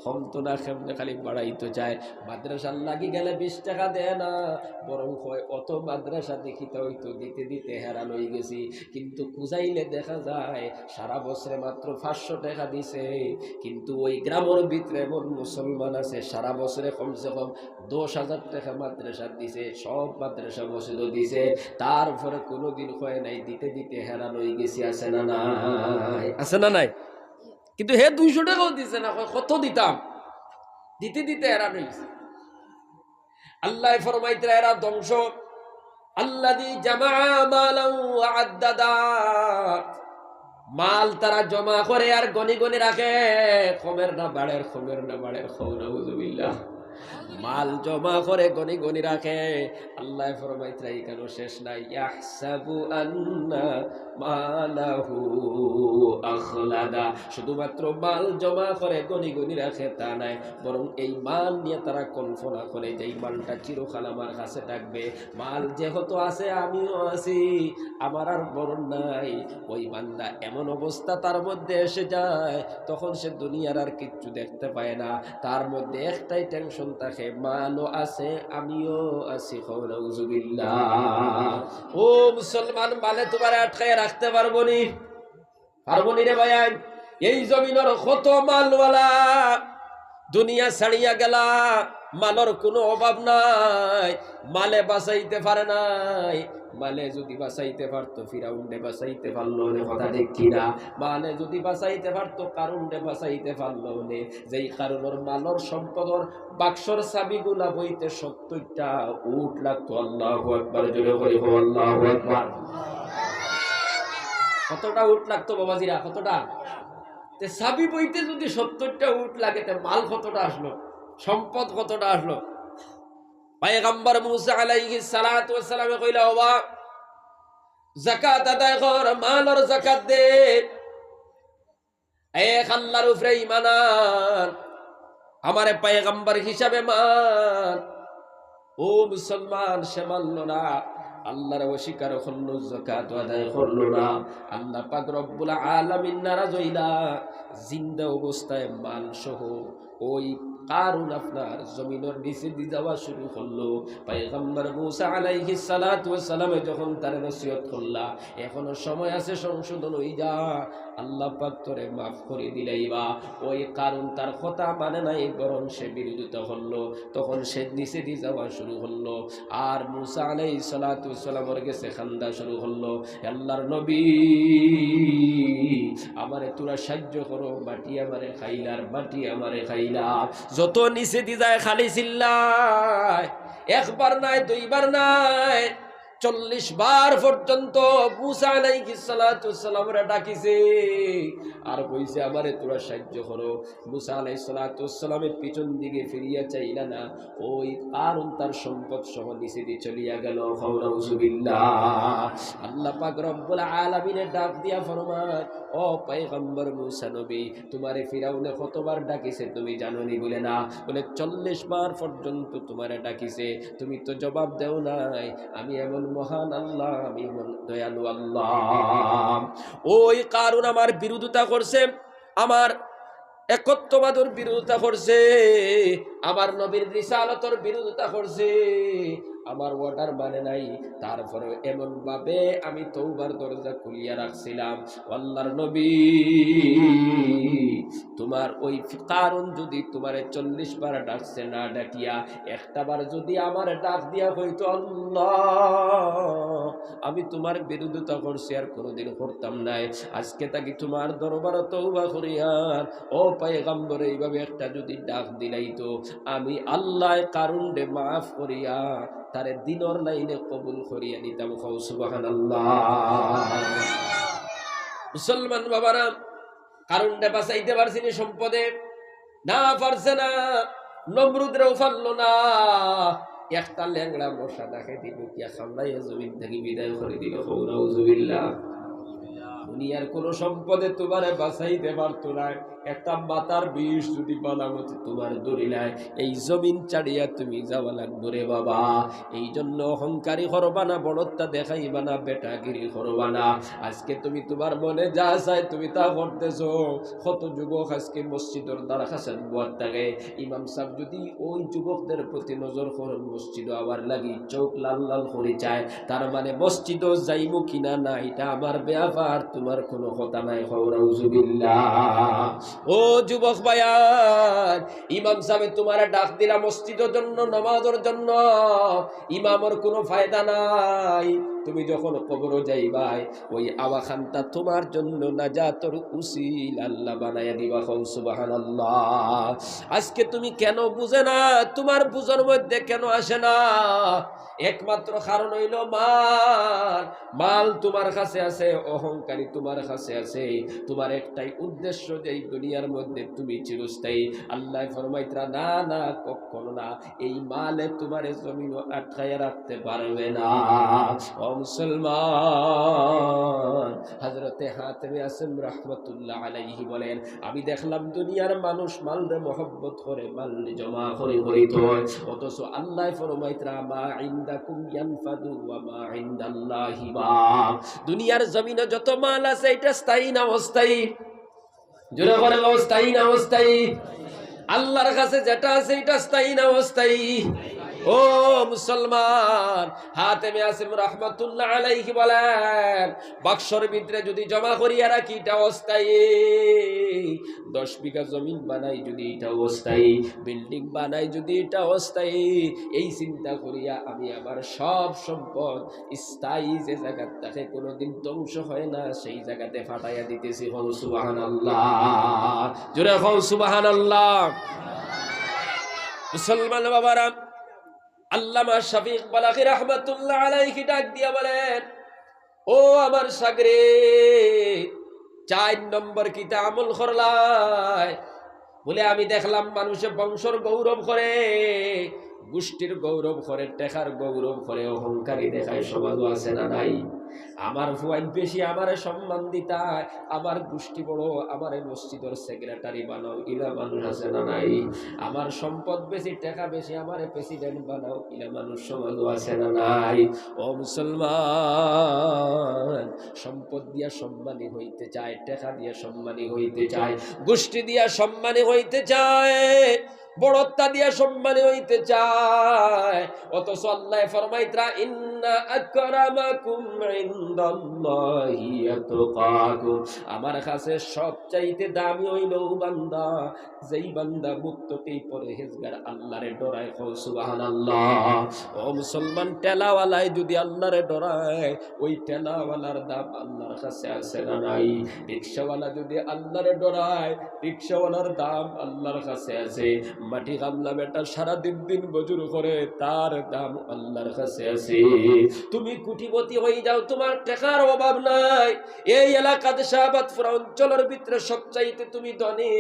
কম তো না, কেমনে খালি বাড়াইতে চায়। মাদ্রাসার লাগি গেলে 20 টাকা দেয় না, বরং হয় অত মাদ্রাসা দেখিতে হইতো দিতে দিতে হেরান হয়ে গেছি। কিন্তু খুঁজাইলে দেখা যায় সারা বছরে মাত্র 500 টাকা দিছে। কিন্তু ওই গ্রামের ভিতরে এমন মুসলমান আছে সারা বছরে কমসে কম 10,000 টাকা মাদ্রাসা দিছে, সব মাদ্রাসা মসজিদও দিছে, তারপরে কোনোদিন হয় নাই, দিতে দিতে হেরান হয়ে গেছি, আছে না নাই? আছে না নাই? কিন্তু হে 200 টাকাও দিছে না, কত দিতাম, দিতে দিতে হেরান হয়ে গেছে। আল্লাহ ফরমাইতে এরা ধ্বংস, আল্লাযী জামা মালান ওয়া আদ্দাদা, মাল তারা জমা করে আর গনি গনি রাখে, কমের না বাড়ের, কমের না বাড়ের, নাউযুবিল্লাহ। মাল জমা করে গনি গনি রাখে। আল্লাহ ফরমাইতে কেন শেষ নাই, ইয়াহসাবু আন্না মালাহু আখলাদা, শুধুমাত্র মাল জমা করে গনি গনি রাখে তা নাই, বরং এই মাল নিয়ে তারা কল্পনা করে যে এই মালটা চিরকাল আমার কাছে থাকবে। মাল যেহেতু আছে আমিও আছি, আমার আর মরণ নাই। ওই বান্দা এমন অবস্থা তার মধ্যে এসে যায়, তখন সে দুনিয়ার আর কিচ্ছু দেখতে পায় না, তার মধ্যে একটাই টেনশন থাকে, মালও আছে আমিও আছি। নাউযুবিল্লাহ। ও মুসলমান, মালে তোমার আটকায় রাখতে পারবো নি? পারবো নি রে ভাইয়ান? এই জমিনের কত মালওয়ালা দুনিয়া ছাড়িয়া গেলা, মালের কোনো অভাব নাই, মালে বাঁচাইতে পারে নাই। মালে যদি বাঁচাইতে পারতো ফিরাউনরে বাঁচাইতে পারলো না, কথা ঠিক কিনা? মালে যদি বাঁচাইতে পারতো কারুনরে বাঁচাইতে পারলো না। যেই কারণের মালর সম্পদর বাক্সর চাবিগুলা বইতে 70টা উট লাগতো। আল্লাহু আকবার, জোরে বলি আল্লাহু আকবার। কতটা উট লাগতো বাবাজিরা? কতটা? চাবি বইতে যদি 70টা উট লাগে, মাল কতটা আসলো, সম্পদ কতটা আসলো? পয়গম্বর মুসা আলাইহিস সালাতু ওয়াস সালাম কইলা, ওয়া যাকাত আদায় কর, মালের যাকাত দে, এক আল্লাহর উপরে ঈমান আন, আমারে পয়গম্বর হিসাবে মান। ও মুসলমান, সে মানল না, আল্লাহর অস্বীকার করলো, যাকাত আদায় করলো না। আল্লাহ পাক রব্বুল আলামিন নারাজ হইলা জিন্দা অবস্থায় মাল সহ ওই কারুন আপনার জমিনের নিচে দিয়ে যাওয়া শুরু করলো। পয়গম্বর মুসা আলাইহিস সালাতু ওয়াস সালাম যখন তার নসিহত করলা, এখনো সময় আছে সংশোধন হই যা, আল্লাহ পাক তোরে মাফ করে দিলাইবা। ওই কারণ তার কথা মানে নাই, বরং সে বিরোধিতা করলো, তখন সে নিচে দিয়ে যাওয়া শুরু করলো। আর মুসা আলাইহিস সালাতু ওয়াস সালামের কাছে খান্দা শুরু করলো, আল্লাহর নবী আমারে তোরা সাহায্য করো, বাটি আমারে খাইলার, বাটি আমারে খাইলা। যত নিচে দিয়ে যায় খালি চিল্লায়, একবার নাই দুইবার নাই, 40 বার পর্যন্ত মুসা আলাইহিস সালাতু ওয়াস সালামরে ডাকিছে আর কইছে আমারে তোরা সাহায্য করো। মুসা আলাইহিস সালাতু ওয়াস সালামের পিছন দিকে ফিরিয়া চাইলা না, ওই কারণ তার সম্পদ সহ নিচে দিয়ে চলিয়া গেল। নাউযুবিল্লাহ। আল্লাহ পাক রব্বুল আলামিনের ডাক দিয়া ফরমায়, ও পয়গম্বর মুসা নবী, তোমারে ফিরাউনে কতবার ডাকিছে তুমি জানোনি? বলে না, বলে 40 বার পর্যন্ত তোমারে ডাকিছে, তুমি তো জবাব দেও নাই। আমি এমন মহান আল্লাহ, আমি এমন দয়ালু আল্লাহ। ওই কারণ আমার বিরোধিতা করছে, আমার একত্ববাদের বিরোধিতা করছে, আমার নবীর রিসালাতের বিরোধিতা করছে, আমার অর্ডার মানে নাই। তারপরে এমন ভাবে আমি তওবার দরজা খুলিয়া রাখছিলাম, আল্লাহর নবী তোমার ওই কারণ যদি তোমারে 40 বার ডাকছে, না ডাকিয়া একটা বার যদি আমার ডাক দিয়া হইতো, আল্লাহ আমি তোমার বিরোধিতা করছি আর কোনোদিন করতাম নাই, আজকে তাকে তোমার দরবারে তওবা করিয়ার ও পয়গম্বর এইভাবে একটা যদি ডাক দিলাইতো, আমি আল্লাহ কারণ দে মাফ করিয়া তারে দিনর লাইনে কবুল করিয়া নিতাম। সুবহানাল্লাহ। মুসলমান বাবারা, কারণটা বাঁচাইতে পারছি না সম্পদে, না পারছে না, নমরুদরাও পারলো না। একটা ল্যাংড়া মশা দেখে দিল কিয়া খামড়াইয়া জমিন থেকে বিদায় করে দিল। নাউযুবিল্লাহ। দুনিয়ার কোন সম্পদে তোমারে বাঁচাইতে পারতো না, একটা মাতার বিষ যদি বানামতে তোমার দরিলায়, এই জমিন ছাড়িয়া তুমি যাওয়া লাগবে রে বাবা। এই জন্য অহংকারী করবা না, বড়ত্বা দেখাইবা না, বেটাগিরি করবা না। আজকে তুমি তোমার মনে যা চাই তুমি তা করতেছো। কত যুবক আজকে মসজিদের দ্বারা হাসান বুয়ার থাকে, ইমাম সাহেব যদি ওই যুবকদের প্রতি নজর করেন, মসজিদ আবার লাগি চোখ লাল লাল করে চায়, তার মানে মসজিদও যাইমু কিনা না এটা আমার ব্যাপার, তোমার কোনো কথা নাই। নাউযুবিল্লাহ। ও যুবক ভাইয়ার, ইমাম সাহেব তোমার ডাক দিলা মসজিদের জন্য, নামাজের জন্য, ইমামের কোনো ফায়দা নাই। তুমি যখন কবরও যাইবাই, ওই আওয়াখানটা তোমার জন্য নাজাতর উসিল আল্লাহ বানায়া দিবা। সুবহানাল্লাহ। আজকে তুমি কেন বুঝে না, তোমার বুঝার মধ্যে কেন আসে না? একমাত্র কারণ হইল মাল। মাল তোমার কাছে আছে, অহংকারী তোমার কাছে আছে, তোমার একটাই উদ্দেশ্য যে এই দুনিয়ার মধ্যে তুমি চিরস্থায়ী। আল্লাহ ফরমাইতরা না না, কখনো না, এই মালে তোমার জমিনও আটকাইয়া রাখতে পারবে না। ও মুসলমান, হযরতে হাতেমে আসেম রাহমাতুল্লাহ আলাইহি বলেন, আমি দেখলাম দুনিয়ার মানুষ মালরে মহব্বত করে, মাল জমা করে হইত, অথচ আল্লাহ ফরমাইতরা মা ইনদাকুম ইয়ানফাদু ওয়া মা ইনদাল্লাহি বাক। দুনিয়ার জমিনে যত মাল আছে এটা স্থায়ী না অস্থায়ী? জোরে বলেন, অস্থায়ী না অস্থায়ী? আল্লাহর কাছে যেটা আছে এটা স্থায়ী না অস্থায়ী? ও মুসলমান, হাতেমে আসেম রাহমাতুল্লাহ আলাইহি বলেন, বাক্সর ভিতরে যদি জমা করিয়া রাখি এটা অস্থায়ী। 10 বিঘা জমিন বানাই যদি এটা অস্থায়ী, বিল্ডিং বানাই যদি এটা অস্থায়ী, এই চিন্তা করিয়া আমি আমার সব সম্পদ স্থায়ী যে জায়গার তাকে কোনোদিন ধ্বংস হয় না সেই জায়গাতে ফাটাইয়া দিতেছি। হও সুবহানাল্লাহ। জোরে হও সুবহানাল্লাহ। মুসলমান বাবারা, আল্লামা শফিক বালাগী রাহমাতুল্লাহ আলাইহি ডাক দিয়া বলেন, ও আমার শাগরিদ, 4 নম্বর কিতা আমল করলাই? বলে আমি দেখলাম মানুষে বংশর গৌরব করে, গোষ্ঠীর গৌরব করে, টেকার গৌরব করে, অহংকারী দেখায়। সমাজ আছে না নাই? আমার ফুয়াইন বেশি আমারে সম্মান দিতায়, আমার গোষ্ঠী বড়, আমারে মসজিদের সেক্রেটারি বানাও, ইলা মানুষ আছে না নাই? আমার সম্পদ বেশি, টাকা বেশি, আমারে প্রেসিডেন্ট বানাও, ইলা মানুষ সমাজ আছে না নাই? ও মুসলমান, সম্পদ দিয়া সম্মানী হইতে চায়, টাকা দিয়া সম্মানী হইতে চায়, গোষ্ঠী দিয়া সম্মানী হইতে চায়, বড়ত্বা দিয়া সম্মানী হইতে চায়, অথচ আল্লাহ ফরমাইতরা ইন্না আকরামাকুম ইনদাল্লাহি আতকাকুম, আমার কাছে সবচাইতে দামি হইল বান্দা যেই বান্দা মুত্তাকি পরহেজগার আল্লাহরে ডরায়। সুবহানাল্লাহ। ও মুসলমান, টেলাওয়ালায় যদি আল্লাহরে ডরায়, ওই টেলাওয়ালার দাম আল্লাহর কাছে আছে না নাই? রিকশাওয়ালা যদি আল্লাহরে ডরায়, রিকশাওয়ালার দাম আল্লাহর কাছে আছে। মাটি গামলা বেটা সারা দিন মজুর করে, তার দাম আল্লাহর কাছে আছে। তুমি কোটিপতি হয়ে যাও, তোমার টাকার অভাব নাই, এই এলাকাতে শাহবাদপুর অঞ্চলের ভিতরে সবচাইতে তুমি ধনী,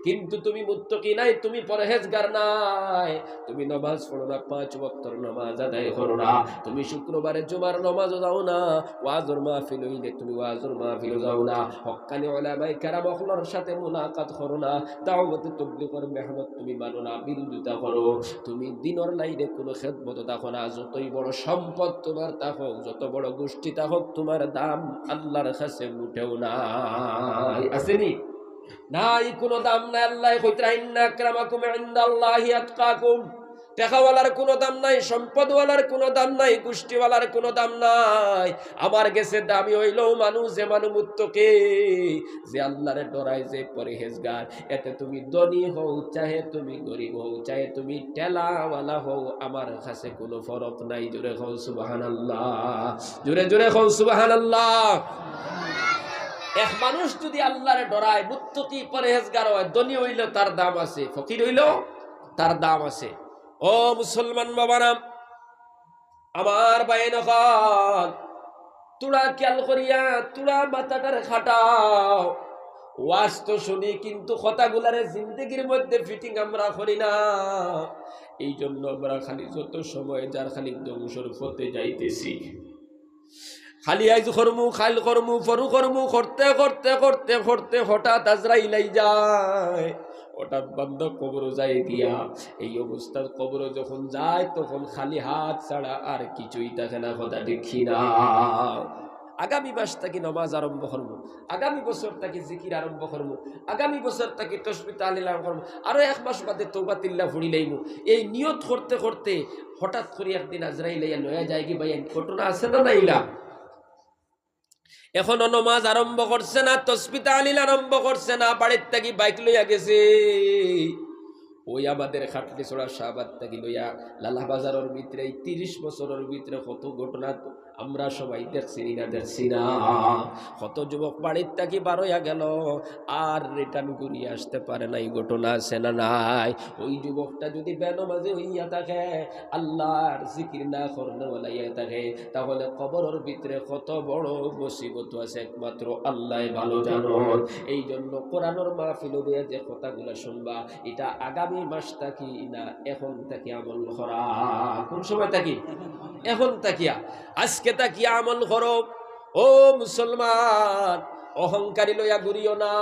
কিন্তু তুমি মুত্তাকি নাই, তুমি পরহেজগার নাই, তুমি নামাজ পড়ো না, 5 ওয়াক্তের নামাজ আদায় করো না, তুমি শুক্রবারে জুমার নামাজও যাও না, ওয়াজের মাহফিল হইলে তুমি ওয়াজের মাহফিলও যাও না, হক্কানি উলামায়ে কেরাম ওগুলোর সাথে মুলাকাত করো না, দাওয়াতে তাবলীগের মেহনত তুমি মানো না, বিরোধিতা করো, তুমি দিনের লাইনে কোনো খেদমত দেখো না, যতই বড় সম্পদ তোমার থাকুক, যত বড় গোষ্ঠী থাকুক, তোমার দাম আল্লাহর কাছে মুটেও নাই। আসেনি? নাই, কোনো দাম নাই। আল্লাহ কইতরা ইন্না আকরামাকুম ইনদাল্লাহি আতকাকুম, টাকাওয়ালার কোনো দাম নাই, সম্পদওয়ালার কোনো দাম নাই, গোষ্ঠীওয়ালার কোনো দাম নাই। আমার কাছে দামি হইল মানুষ যে মানুষ মুত্তাকি, যে আল্লাহরে ডরায়, যে পরহেজগার। এতে তুমি ধনী হও চাহে তুমি গরিব হও, চাহে তুমি টেলাওয়ালা হও, আমার কাছে কোনো ফরক নাই। জোরে হও সুবহানাল্লাহ, জোরে জোরে হও সুবহানাল্লাহ। এক মানুষ যদি আল্লাহরে ডরায়, মুত্তাকি পরহেজগার হয়, ধনী হইল তার দাম আছে, ফকির হইল তার দাম আছে। ও মুসলমান বাবারা, আমার বাইন খান, তোরা খেয়াল করিয়া তোরা মাথাটার খাটাও। ওয়াজ তো শুনি, কিন্তু কথাগুলারে জিন্দগির মধ্যে ফিটিং আমরা করি না। এই জন্য আমরা খালি যত সময় যার খালি ধ্বংসর পথে যাইতেছি, খালি আইজ করমু, খাইল করমু, ফরু করমু, করতে করতে করতে করতে হঠাৎ আজরাইল যায়, হঠাৎ বন্ধ কবর যায় গিয়া। এই অবস্থা কবর যখন যায়, তখন খালি হাত ছাড়া আর কিছুই থাকে না। কথা দেখি না? আগামী মাস থেকে নমাজ আরম্ভ করবো, আগামী বছর থেকে জিকির আরম্ভ করবো, আগামী বছর থেকে তাসবিহ তাহলিল আরম্ভ করবো, আরো 1 মাস বাদে তওবা তিল্লা ফুড়ি লইব। এই নিয়ত করতে করতে হঠাৎ করে একদিন আজরাইল লয়া যায় কি ভাই, ঘটনা আছে না নাইলা? এখনো নমাজ আরম্ভ করছে না, তাসবিহ তাহলিল আরম্ভ করছে না, বাড়ির থেকে বাইক লইয়া গেছে। ওই আমাদের খাটলি ছড়া শাহবাদ থেকে লইয়া লালা বাজারের ভিতরে 30 বছরের ভিতরে কত ঘটনা আমরা সবাই দেখছি না, দেখছি না? কত যুবক বাড়ির থেকে বার হইয়া গেল, আর রিটার্ন ঘুরিয়ে আসতে পারে নাই। ঘটনা আছে না নাই? ওই যুবকটা যদি বেনামাজি হইয়া থাকে, আল্লাহর জিকির না করলে বলাইয়া থাকে, তাহলে কবরের ভিতরে কত বড় মুসিবত আছে একমাত্র আল্লাহ ভালো জানেন। এই জন্য কোরআনের মাহফিল হইয়া যে কথাগুলো শুনবা, এটা আগামী মাস থাকি না, এখন থাকি আমল করা। কোন সময় থাকি? এখন থাকিয়া, আজকে তাকিয়া আমল করো। ও মুসলমান, অহংকারী লইয়া ঘুরিও না।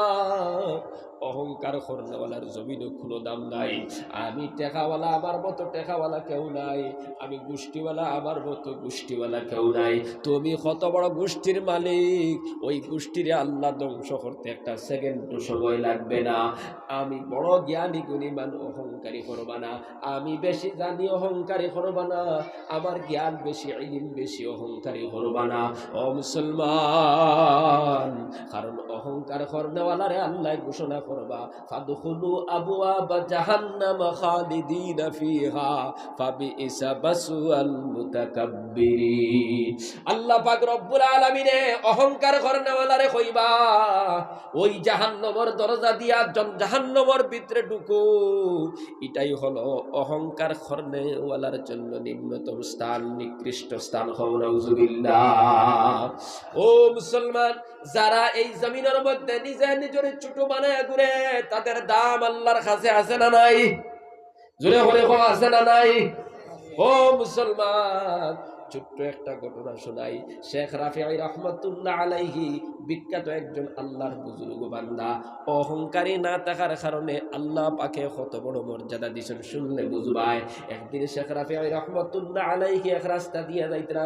অহংকার করনেওয়ালার জমিনে কোনো দাম নাই। আমি টেকাওয়ালা, আমার মতো টেকাওয়ালা কেউ নাই। আমি গোষ্ঠীওয়ালা, আমার মতো গোষ্ঠীওয়ালা কেউ নাই। তুমি কত বড় গোষ্ঠীর মালিক, ওই গোষ্ঠীর আল্লাহ ধ্বংস করতে একটা সেকেন্ডও সময় লাগবে না। আমি বড় জ্ঞানী গুণীমান, অহংকারী করবা না। আমি বেশি জানি, অহংকারী করবা না। আমার জ্ঞান বেশি, ইলম বেশি, অহংকারী করবা না। ও মুসলমান, কারণ অহংকার করনেওয়ালারে আল্লাহ ঘোষণা করবা, ফাদখুলু আবওয়াবা জাহান্নাম খালিদিনা ফিহা ফাবিইসা মাসওয়াল মুতাকাব্বিরিন। আল্লাহ পাক রব্বুল আলামিনে অহংকার করনেওয়ালারে কইবা, ওই জাহান্নামের দরজা দিয়া জাহান্নামের ভিতরে ঢুকো। এটাই হলো অহংকার করনেওয়ালার জন্য নিম্নতম স্থান, নিকৃষ্ট স্থান। নাউজুবিল্লাহ। ও মুসলমান, যারা এই জমিনের মধ্যে নিজে নিজের ছোট বানায় ঘুরে, তাদের দাম আল্লাহর কাছে আছে না নাই? জোরে বলে আছে না নাই? ও মুসলমান, ছোট্ট একটা ঘটনা শোনাই। শেখ রাফি রহমাতুল্লাহ আলাইহি বিখ্যাত একজন আল্লাহর বুজুর্গ বান্দা, অহংকারী না থাকার কারণে আল্লাহ পাকে কত বড় মর্যাদা দিয়েছেন শুনলে বুঝবাই। একদিন শেখ রাফি রহমতুল্লাহ আলাইহি এক রাস্তা দিয়ে যাইতরা,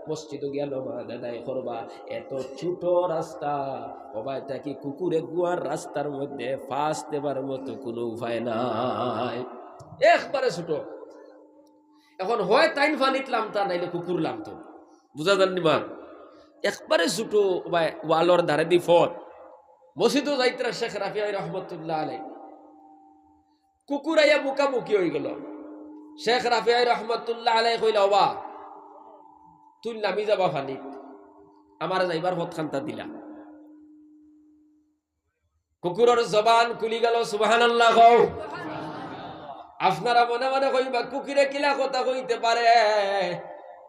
মসজিদে গিয়া নামাজ আদায় করবা, এত ছোট রাস্তা, সবাই থাকি কুকুরে গুয়ার রাস্তার মধ্যে ফাঁস দেবার মতো কোনো উপায় নাই, একবারে ছোট। এখন হয় তাইন ফানিত লামতা, নাইলে কুকুর লামতো, বুঝা যাননি মা, একবারে ছোট ওয়ালর ধারে দি ফট। মসজিদও যাইতরা শেখ রাফি রহমতুল্লাহ আলাই, কুকুর আইয়া মুখামুখি হয়ে গেল। শেখ রাফি রহমতুল্লাহ আলাই কইল, ওবা তুই নামি যাবা ফানিত, আমার যাইবার পথ খান্তা দিলা। কুকুরের জবান খুলি গেল, সুবহানাল্লাহ কও। আপনারা মনে মনে কইবা কুকুরে কিলা কথা কইতে পারে,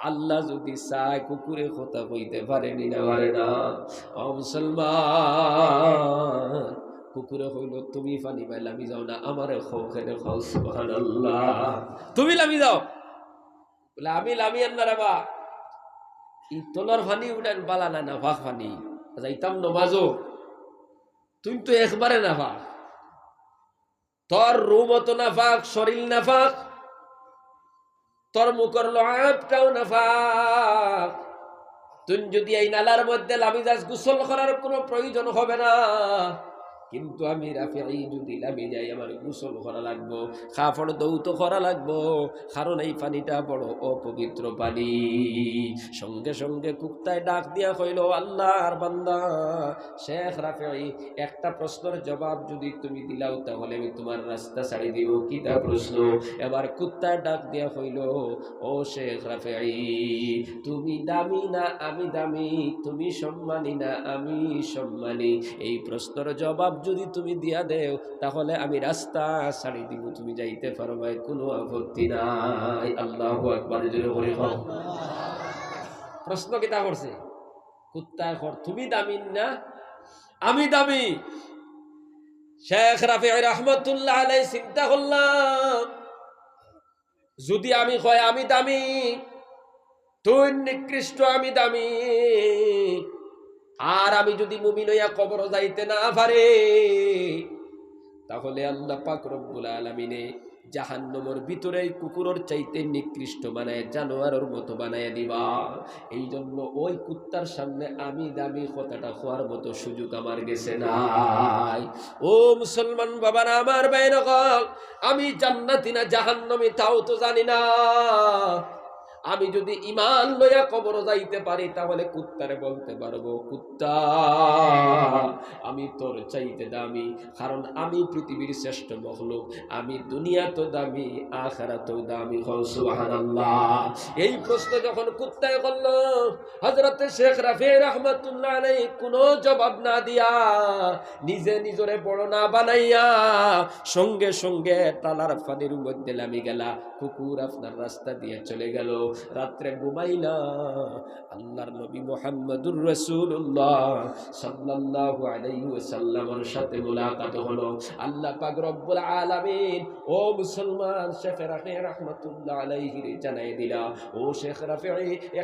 আল্লাহ যদি চায় কুকুরে কথা কইতে পারেনি না, পারে না। ও মুসলমান, কুকুরে কইল তুমি পানি পাই লামি যাও না, আমারে খাও, খেলে খাও, সুবহানাল্লাহ, তুমি লামি যাও। বলে আমি লামি আন্না রাবা, ই তোলার ফানি উড়ান বালা না, না ভাগ ফানি যাইতাম নমাজো, তুই তো একবারে না ভাগ, তোর রুম তো না ফাঁক, শরীর না ফাঁক, তোর মুখর লোহাটাও না ফাঁক। তুই যদি এই নালার মধ্যে লামি যাস, গোসল করার কোনো প্রয়োজন হবে না, কিন্তু আমি রাফি যদি লামি যাই আমার গোসল করা লাগবো, কাপড় দৌত করা লাগবো, কারণ এই পানিটা বড় অপবিত্র পানি। সঙ্গে সঙ্গে কুত্তায় ডাক দিয়া কইল, আল্লাহর বান্দা শেখ রাফি, একটা প্রশ্নের জবাব যদি তুমি দিলাও তাহলে আমি তোমার রাস্তা ছাড়ি দিব। কিটা প্রশ্ন? এবার কুত্তায় ডাক দিয়া কইল, ও শেখ রাফি, তুমি দামি না আমি দামি, তুমি সম্মানী না আমি সম্মানী, এই প্রশ্নের জবাব যদি তুমি দিয়া দেও তাহলে আমি রাস্তা ছাড়ি দিব, তুমি যাইতে পারবে, কোনো আপত্তি নাই। আল্লাহু আকবার জোরে বলি। প্রশ্ন কিটা করছে কুত্তায়, তুমি দামি না আমি দামি। শেখ রাফি রহমতুল্লাহ আলাইহি চিন্তা করলাম, যদি আমি কয় আমি দামি, তুই নিকৃষ্ট আমি দামি, আর আমি যদি মুমিন হইয়া কবর যাইতে না পারে, তাহলে আল্লাহ পাক রব্বুল আলামিনে জাহান্নামের ভিতরে কুকুরের চাইতে নিকৃষ্ট বানায়, জানোয়ারের মতো বানায় দিবা। এই জন্য ওই কুত্তার সামনে আমি দামি কথাটা হওয়ার মতো সুযোগ আমার গেছে নাই। ও মুসলমান বাবারা আমার বাইরে কল, আমি জান্নাতি না জাহান্নামী তাও তো জানি না। আমি যদি ঈমান লইয়া কবর যাইতে পারি তাহলে কুত্তারে বলতে পারবো, কুত্তা আমি তোর চাইতে দামি, কারণ আমি পৃথিবীর শ্রেষ্ঠ মখলুক, আমি দুনিয়া তো দামি আখিরাতেও দামি। সুবহানাল্লাহ। এই প্রশ্ন যখন কুত্তায় করল, হযরত শেখ রাফি রাহমাতুল্লাহ আলাইহি কোনো জবাব না দিয়া, নিজে নিজরে বড় না বানাইয়া সঙ্গে সঙ্গে তালার ফানির মধ্যে নামি গেলা। কুকুর আপনার রাস্তা দিয়ে চলে গেল। রাত্রে ঘুমাইলা, আল্লাহর নবী মুহাম্মদুর রাসূলুল্লাহ সাল্লাল্লাহু আলাইহি ওয়াসাল্লামের সাথে মুলাকাত হলো। আল্লাহ পাক রব্বুল আলামিন ও মুসলমান শেখ রাফি রাহমাতুল্লাহ আলাইহি জানাই দিলা, ও শেখ রাফি,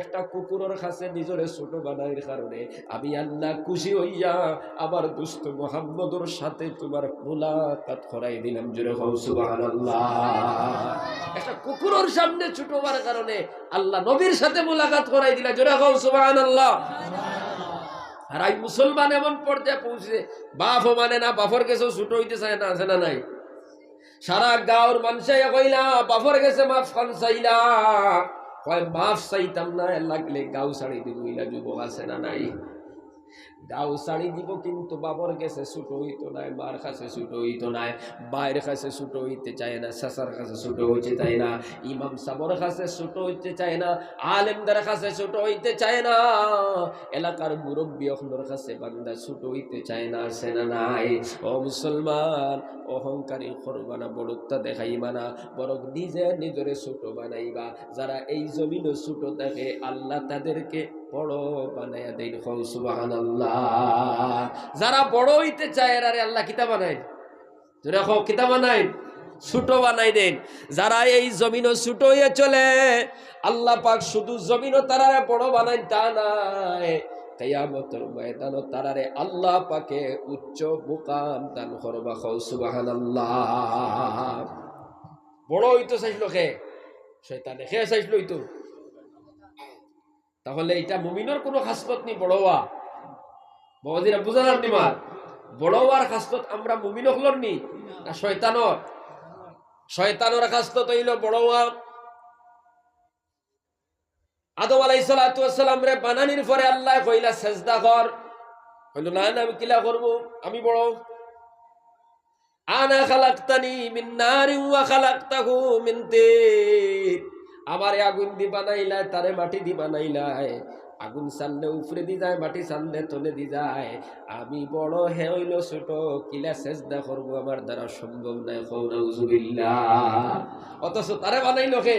একটা কুকুরের কাছে নিজরে ছোট বানাইর কারণে আমি আল্লাহ খুশি হইয়া আমার দোস্ত মুহাম্মদুর সাথে তোমার মুলাকাত করাই দিলাম। জোরে কও সুবহানাল্লাহ। একটা কুকুরের সামনে ছোট হওয়ার কারণে আল্লাহ নবীর সাথে মুলাকাত করাই দিলা। জোরে কও সুবহানাল্লাহ। আর এই মুসলমান এমন পর্যায়ে পৌঁছে, বাপও মানে না, বাপর কাছে ছোট হইতে চায় না, আছে না নাই? সারা গাঁওর মানুষে কইলা বাপর কাছে মাফ খান চাইলা, কয় মাফ চাইতাম না, লাগলে গাঁও ছাড়ি দিব। ইলা যুবক আছে না নাই? গাঁও ছাড়ি দিব, কিন্তু বাবর কাছে ছোট হইতো নাই, মার কাছে ছোট হইতো নাই, বাইর কাছে ছোট হইতে চায় না, চাচার কাছে ছোট হইতে চায় না, ইমাম সাবর কাছে ছোট হইতে চায় না, আলেমদের কাছে ছোট হইতে চায় না, এলাকার মুরব্বী অখনোর কাছে বান্দা ছোট হইতে চায় না, আছে না নাই? ও মুসলমান, অহংকারী করবা না, বড়ত্ব দেখাইবা না, বরং নিজে নিজরে ছোট বানাইবা। যারা এই জমিনে ছোট থাকে আল্লাহ তাদেরকে বড় বানাইয়া দেন। সুবহানাল্লাহ। যারা বড় হইতে চায় এরারে আল্লাহ কিতা বানায়? যারা কিতা বানায়? ছোট বানাই দেন। যারা এই জমিনও ছোট হয়ে চলে, আল্লাহ পাক শুধু জমিনও তারা বড় বানায় তা নাই, কিয়ামতের ময়দানে তারারে আল্লাহ পাকে উচ্চ মুকাম দান করবা। সুবহানাল্লাহ। বড় হইতো চাইছিল কে? শয়তানে। কে চাইছিল হইতো? তাহলে এটা মুমিনের কোনো খাসলত নি বড় হওয়া। বাবাজিরা বুঝালাম নিমার বড় হওয়ার খাসলত আমরা মুমিন হলর নি না শয়তানর? শয়তানের খাসলত হইল বড় হওয়া। আদম আলাইহিস সালাতু ওয়াস সালাম রে বানানির পরে আল্লাহ কইলা সিজদা কর, কইল না না আমি কিলা করব, আমি বড়। আনা খালাকতানি মিন নারিন ওয়া খালাকতাহু মিন তিন, আমারে আগুন দি বানাইলা, তারে মাটি দি বানাইলা। আগুন সানলে উপরে দি যায়, মাটি সানলে তলে দি যায়। আমি বড়, হে হইল ছোট, কিলা সিজদা করব, আমার দ্বারা সম্ভব নাই। নাউযুবিল্লাহ। অথচ তারে বানাইলো কে?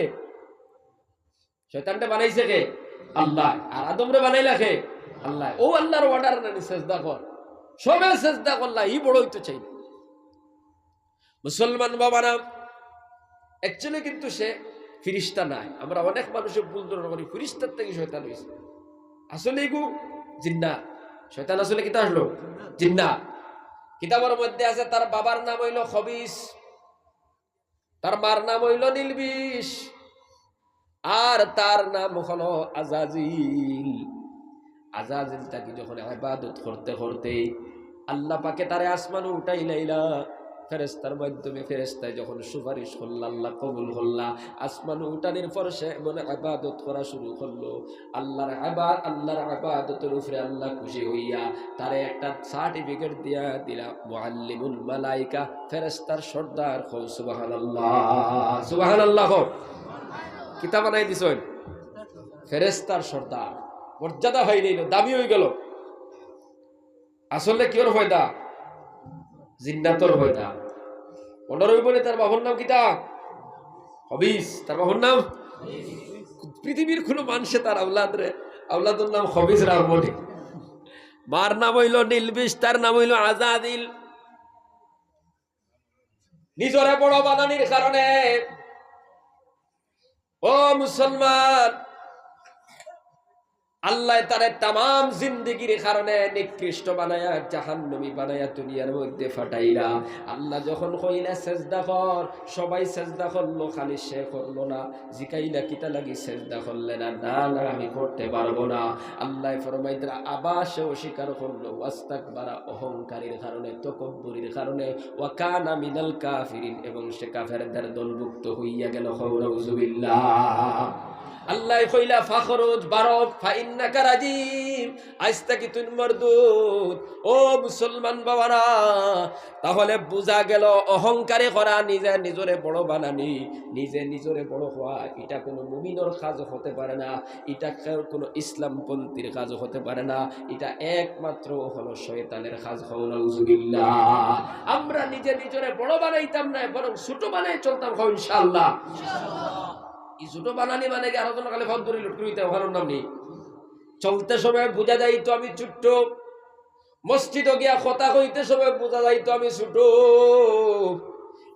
শয়তানটা বানাইছে কে? আল্লাহ। আর আদমরে বানাইলা কে? আল্লাহ। ও আল্লাহর অর্ডার নানি সিজদা কর, সবে সিজদা করলা, ই বড় হইতে চাই। মুসলমান বাবারা, অ্যাকচুয়ালি কিন্তু সে ফিরিস্তা নাই। আমরা অনেক মানুষের ভুল ধারণা করি ফিরিস্তার থেকে শয়তান হইছে। আসলে এগু জিন্নাত। শয়তান আসলে কিতা আসলো? জিন্নাত। কিতাবের মধ্যে আছে তার বাবার নাম হইল খবিস, তার মার নাম হইল নীলবিষ, আর তার নাম হলো আজাজিল। আজাজিল তাকে যখন ইবাদত করতে করতে আল্লাহ পাকে তারে আসমানে উঠাইলাইলা, ফেরেশতার মাধ্যমে ফেরেশতায় যখন সুপারিশ করল, আল্লাহ কবুল করলা। আসমানে উঠানোর পর সে মনে ইবাদত করা শুরু করলো। আল্লাহর ইবাদতের উপরে আল্লাহ খুশি হইয়া তারে একটা সার্টিফিকেট দিয়া দিলা, মুআল্লিমুল মালাইকা, ফেরেশতার সর্দার। সুবহানাল্লাহ, সুবহানাল্লাহ। কিতাব বানাই দিছেন ফেরেশতার সর্দার। মর্যাদা হয়ে গেল, দামি হয়ে গেল। আসলে কিওর ফয়দা? জিন্নাতর ফয়দা। মনে রইবনে তার বাবার নাম কিতা? খবিস। তার বাবার নাম? পৃথিবীর কোন মানুষে তার আওলাদের নাম খবিস রাখবনি। মার নাম হইল নীলবিষ, তার নাম হইল আজাদিল। নিজরে বড় বানানির কারণে ও মুসলমান, আল্লাহ তারে তামাম জিন্দেগির কারণে নিকৃষ্ট বানায়া, জাহান্নামী বানায়া দুনিয়ার মধ্যে ফাটাইলা। আল্লাহ যখন কইলা সিজদা কর, সবাই সিজদা করলো, খালি সে করলো না। জিকাইলা কিতা লাগি সিজদা করলে না? না না আমি করতে পারবো না। আল্লাহ ফরমাইতরা আবার সে অস্বীকার করলো। ওয়াস্তাকবারা, অহংকারের কারণে, তাকাব্বুরের কারণে, ওয়া কানা মিনাল কাফিরিন, এবং সে কাফেরদের দলভুক্ত হইয়া গেল। নাউযুবিল্লাহ। আল্লাহ কইলা ফাখরুজ, বারক, ফাইন্নাকা রাজিম, আজ থেকে তুই মরদুদ। ও মুসলমান বাবারা, তাহলে বুঝা গেল অহংকারে করা, নিজে নিজরে বড় বানানি, নিজে নিজরে বড় হওয়া, এটা কোনো মুমিনের কাজ হতে পারে না। এটা কোনো ইসলামপন্থীর কাজ হতে পারে না। এটা একমাত্র হলো শয়তানের কাজ। নাউযুবিল্লাহ। আমরা নিজে নিজরে বড় বানাইতাম না, বরং ছোট বানাই চলতাম। ইনশাআল্লাহ। ছোট বানানি মানে কি আরো খালি ফদ ধরে লুটকে হইতে ওখানোর নাম নেই। চলতে সময় বোঝা যাইতো আমি ছোট্ট, মসজিদে গিয়া কথা কইতে সময় বোঝা যাইতো আমি ছোট।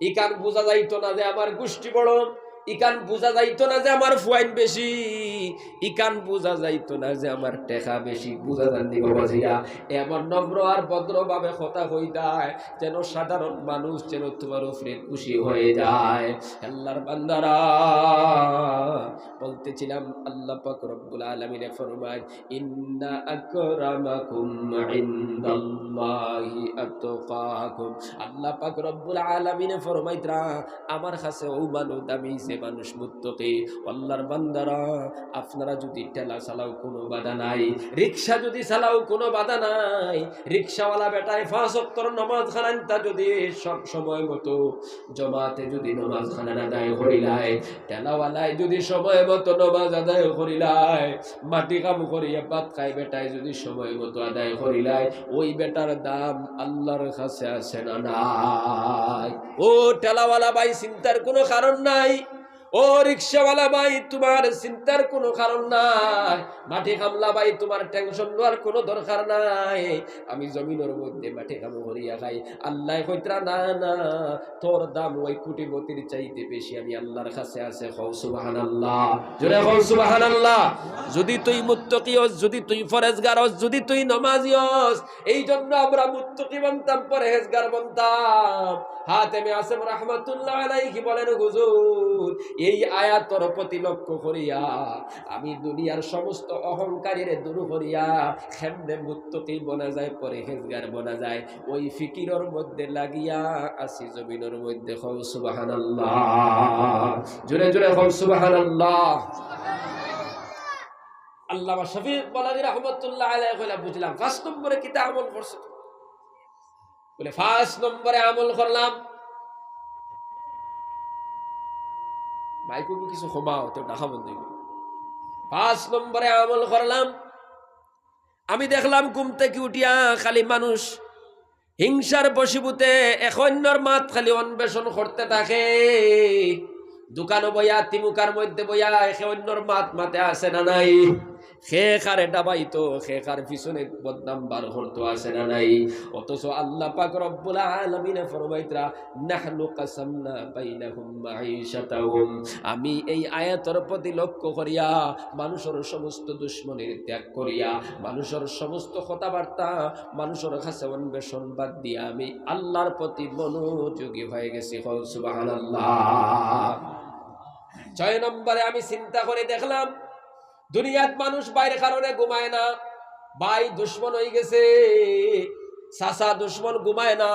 ইকান বোঝা যাইতো না যে আমার গোষ্ঠী বড়, ইকান বোঝা যাইতো না যে আমার ফুয়াইন বেশি, ইকান বোঝা যাইতো না যে আমার টেকা বেশি। বোঝা যাননি বাবাজিরা? এমন নম্র আর ভদ্রভাবে কথা কইতায় যেন সাধারণ মানুষ যেন তোমার উপরে খুশি হয়ে যায়। আল্লাহর বান্দারা, বলতেছিলাম আল্লাহ পাক রব্বুল আলামিন ফরমায়, ইন্না আকরামাকুম ইনদাল্লাহি আতকাকুম। আল্লাহ পাক রব্বুল আলামিন ফরমাইতরা, আমার কাছে ও মানুষ দামি যে মানুষ মুত্তাকি। আল্লাহর বান্দারা, আপনারা যদি ঠেলা চালাও কোনো বাধা নাই, রিকশা যদি চালাও কোনো বাধা নাই, রিকশাওয়ালা বেটায় 5 ওয়াক্তের নামাজ খানানটা যদি সব সময় মতো জমাতে যদি নামাজ খানান আদায় করিলাই, ঠেলাওয়ালায় যদি সময় মতো নামাজ আদায় করিলাই, মাটি কাম করিয়া ভাত খাই বেটায় যদি সময় মতো আদায় করিলাই, ওই বেটার দাম আল্লাহর কাছে আছে না নাই? ও ঠেলাওয়ালা ভাই, চিন্তার কোনো কারণ নাই। ও রিকশাওয়ালা ভাই, তোমার চিন্তার কোনো কারণ নাই। মাটি কামলা ভাই, তোমার টেনশন নেওয়ার কোনো দরকার নাই। আমি জমিনের মধ্যে মাটি কাম করিয়া খাই। আল্লাহ কইতরা না না, তোর দাম ওই কোটিপতির চাইতে বেশি আমি আল্লাহর কাছে আছে। কও সুবহানাল্লাহ, জোরে কও সুবহানাল্লাহ। যদি তুই মুত্তাকি হস, যদি তুই ফরজগার হস, যদি তুই নামাজি হস, এই জন্য আমরা মুত্তাকি বানতাম, পরহেজগার বানতাম। হাতেমে আসেম রাহমাতুল্লাহ আলাইহি বলেন, হুজুর এই আয়াতর প্রতি লক্ষ্য করিয়া আমি দুনিয়ার সমস্ত অহংকারীরে দূর করিয়া কেমনে মুত্তাকি বনা যায়, পরহেজগার বনা যায়, ওই ফিকিরের মধ্যে লাগিয়া আসি জমিনের মধ্যে। কও সুবহানাল্লাহ, জোরে জোরে কও সুবহানাল্লাহ। আল্লামা শফিক বলাগি রাহমাতুল্লাহ আলাইহি কইলা, বুঝলাম 5 নম্বরে কিতা আমল করছো? বলে 5 নম্বরে আমল করলাম। মাইকো কিছু ক্ষমাও তো ডাকা বন্ধ। 5 নম্বরে আমল করলাম, আমি দেখলাম ঘুম থেকে উঠিয়া খালি মানুষ হিংসার বশীভূতে এক অন্যর মাত খালি অন্বেষণ করতে থাকে। দোকানে বইয়া তিমুকার মধ্যে বইয়া এক অন্যর মাত মাতে আসে না নাই? খে খারে ডাবাইতো, খে খার পিছনে বদনাম বার করতো, আসে না নাই? অথচ আল্লাহ পাক রব্বুল আলামিন ফরমাইতরা, নাহনু কাসামনা বাইনাহুম মাঈশাতাহুম। আমি এই আয়াতের প্রতি লক্ষ্য করিয়া মানুষের সমস্ত দুশ্মনের ত্যাগ করিয়া, মানুষের সমস্ত কথাবার্তা মানুষের কাছে অন্বেষণ বাদ দিয়া আমি আল্লাহর প্রতি মনোযোগী হয়ে গেছি। সুবহানাল্লাহ। 6 নম্বরে আমি চিন্তা করে দেখলাম, দুনিয়াত মানুষ বাইরের কারণে ঘুমায় না। ভাই দুশ্মন হয়ে গেছে, চাচা দুশ্মন ঘুমায় না,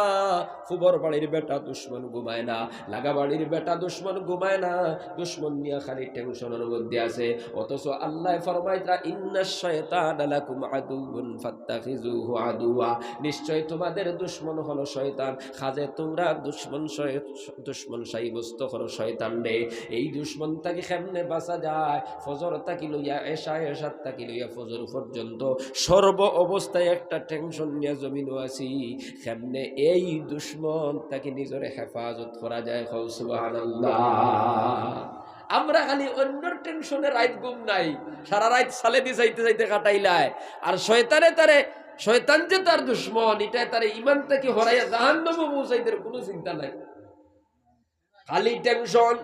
ফুবর বাড়ির বেটা দুশ্মন ঘুমায় না, লাগা বাড়ির বেটা দুশ্মন ঘুমায় না, দুশ্মন নিয়ে খালি টেনশনের মধ্যে আছে। অথচ আল্লাহ ফরমাইতরা, ইন্নাশ শায়তানা লাকুম আদুউন ফাত্তাখিযুহু আদুয়া। নিশ্চয় তোমাদের দুশ্মন হলো শয়তান, কাজে তোমরা দুশ্মন সাব্যস্ত করো শয়তান রে। এই দুশ্মন থেকে কেমনে বাঁচা যায়? ফজর তাকি লইয়া এশার তাকি লইয়া ফজর পর্যন্ত সর্ব অবস্থায় একটা টেনশন নিয়ে জমিন আছি। কেমনে এই দুশ্মন তাকে নিজের হেফাজত করা যায়? সুবহানাল্লাহ। আমরা খালি অন্যর টেনশনে রাত ঘুম নাই, সারা রাত সালে দিয়ে যাইতে যাইতে কাটাইলাই। আর শয়তান যে তার দুশ্মন, এটা তার ইমান থেকে হরাইয়া জাহান্নামে পৌঁছাইতে কোনো চিন্তা নাই। খালি টেনশন,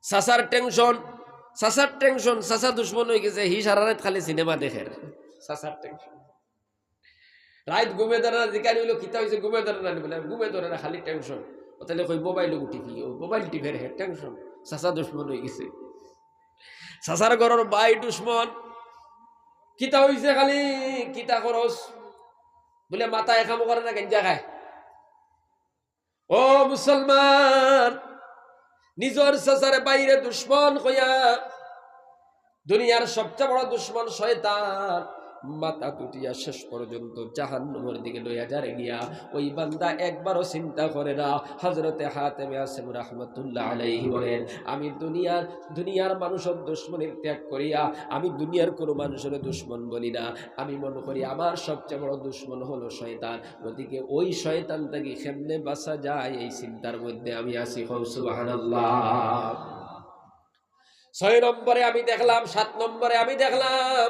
চাচার টেনশন, চাচা দুশ্মন হয়ে গেছে, হি সারা রাত খালি সিনেমা দেখে। চাচার টেনশন, রাত ঘুমে ধরে না, যেখানে হইলো খিতা হয়েছে ঘুমে ধরে না, বলে ঘুমে ধরে না, খালি টেনশন। ও তাহলে কই মোবাইল টিপি, ও মোবাইল টিপের হে টেনশন। চাচা দুশ্মন হয়ে গেছে, চাচার ঘরের বাই দুশ্মন। কিতা হয়েছে খালি কিতা খরচ, বলে মাথায় কাম করে না, গেঞ্জা খায়। ও মুসলমান, নিজের চাচার বাইরে দুশ্মন কইয়া দুনিয়ার সবচেয়ে বড় দুশ্মন শয়তান মাথা টুটিয়া শেষ পর্যন্ত জাহান্নামের দিকে লইয়া যারে গিয়া ওই বান্দা একবারও চিন্তা করে না। হযরতে হাতেমে আসেম রাহমাতুল্লাহ আলাইহি বলেন, আমি দুনিয়ার মানুষের দুশ্মনের ত্যাগ করিয়া আমি দুনিয়ার কোনো মানুষের দুশ্মন বলি না। আমি মনে করি আমার সবচেয়ে বড় দুশ্মন হলো শয়তান। ওদিকে ওই শয়তান থেকে কেমনে বাঁচা যায় এই চিন্তার মধ্যে আমি আছি। সুবহানাল্লাহ। 6 নম্বরে আমি দেখলাম, 7 নম্বরে আমি দেখলাম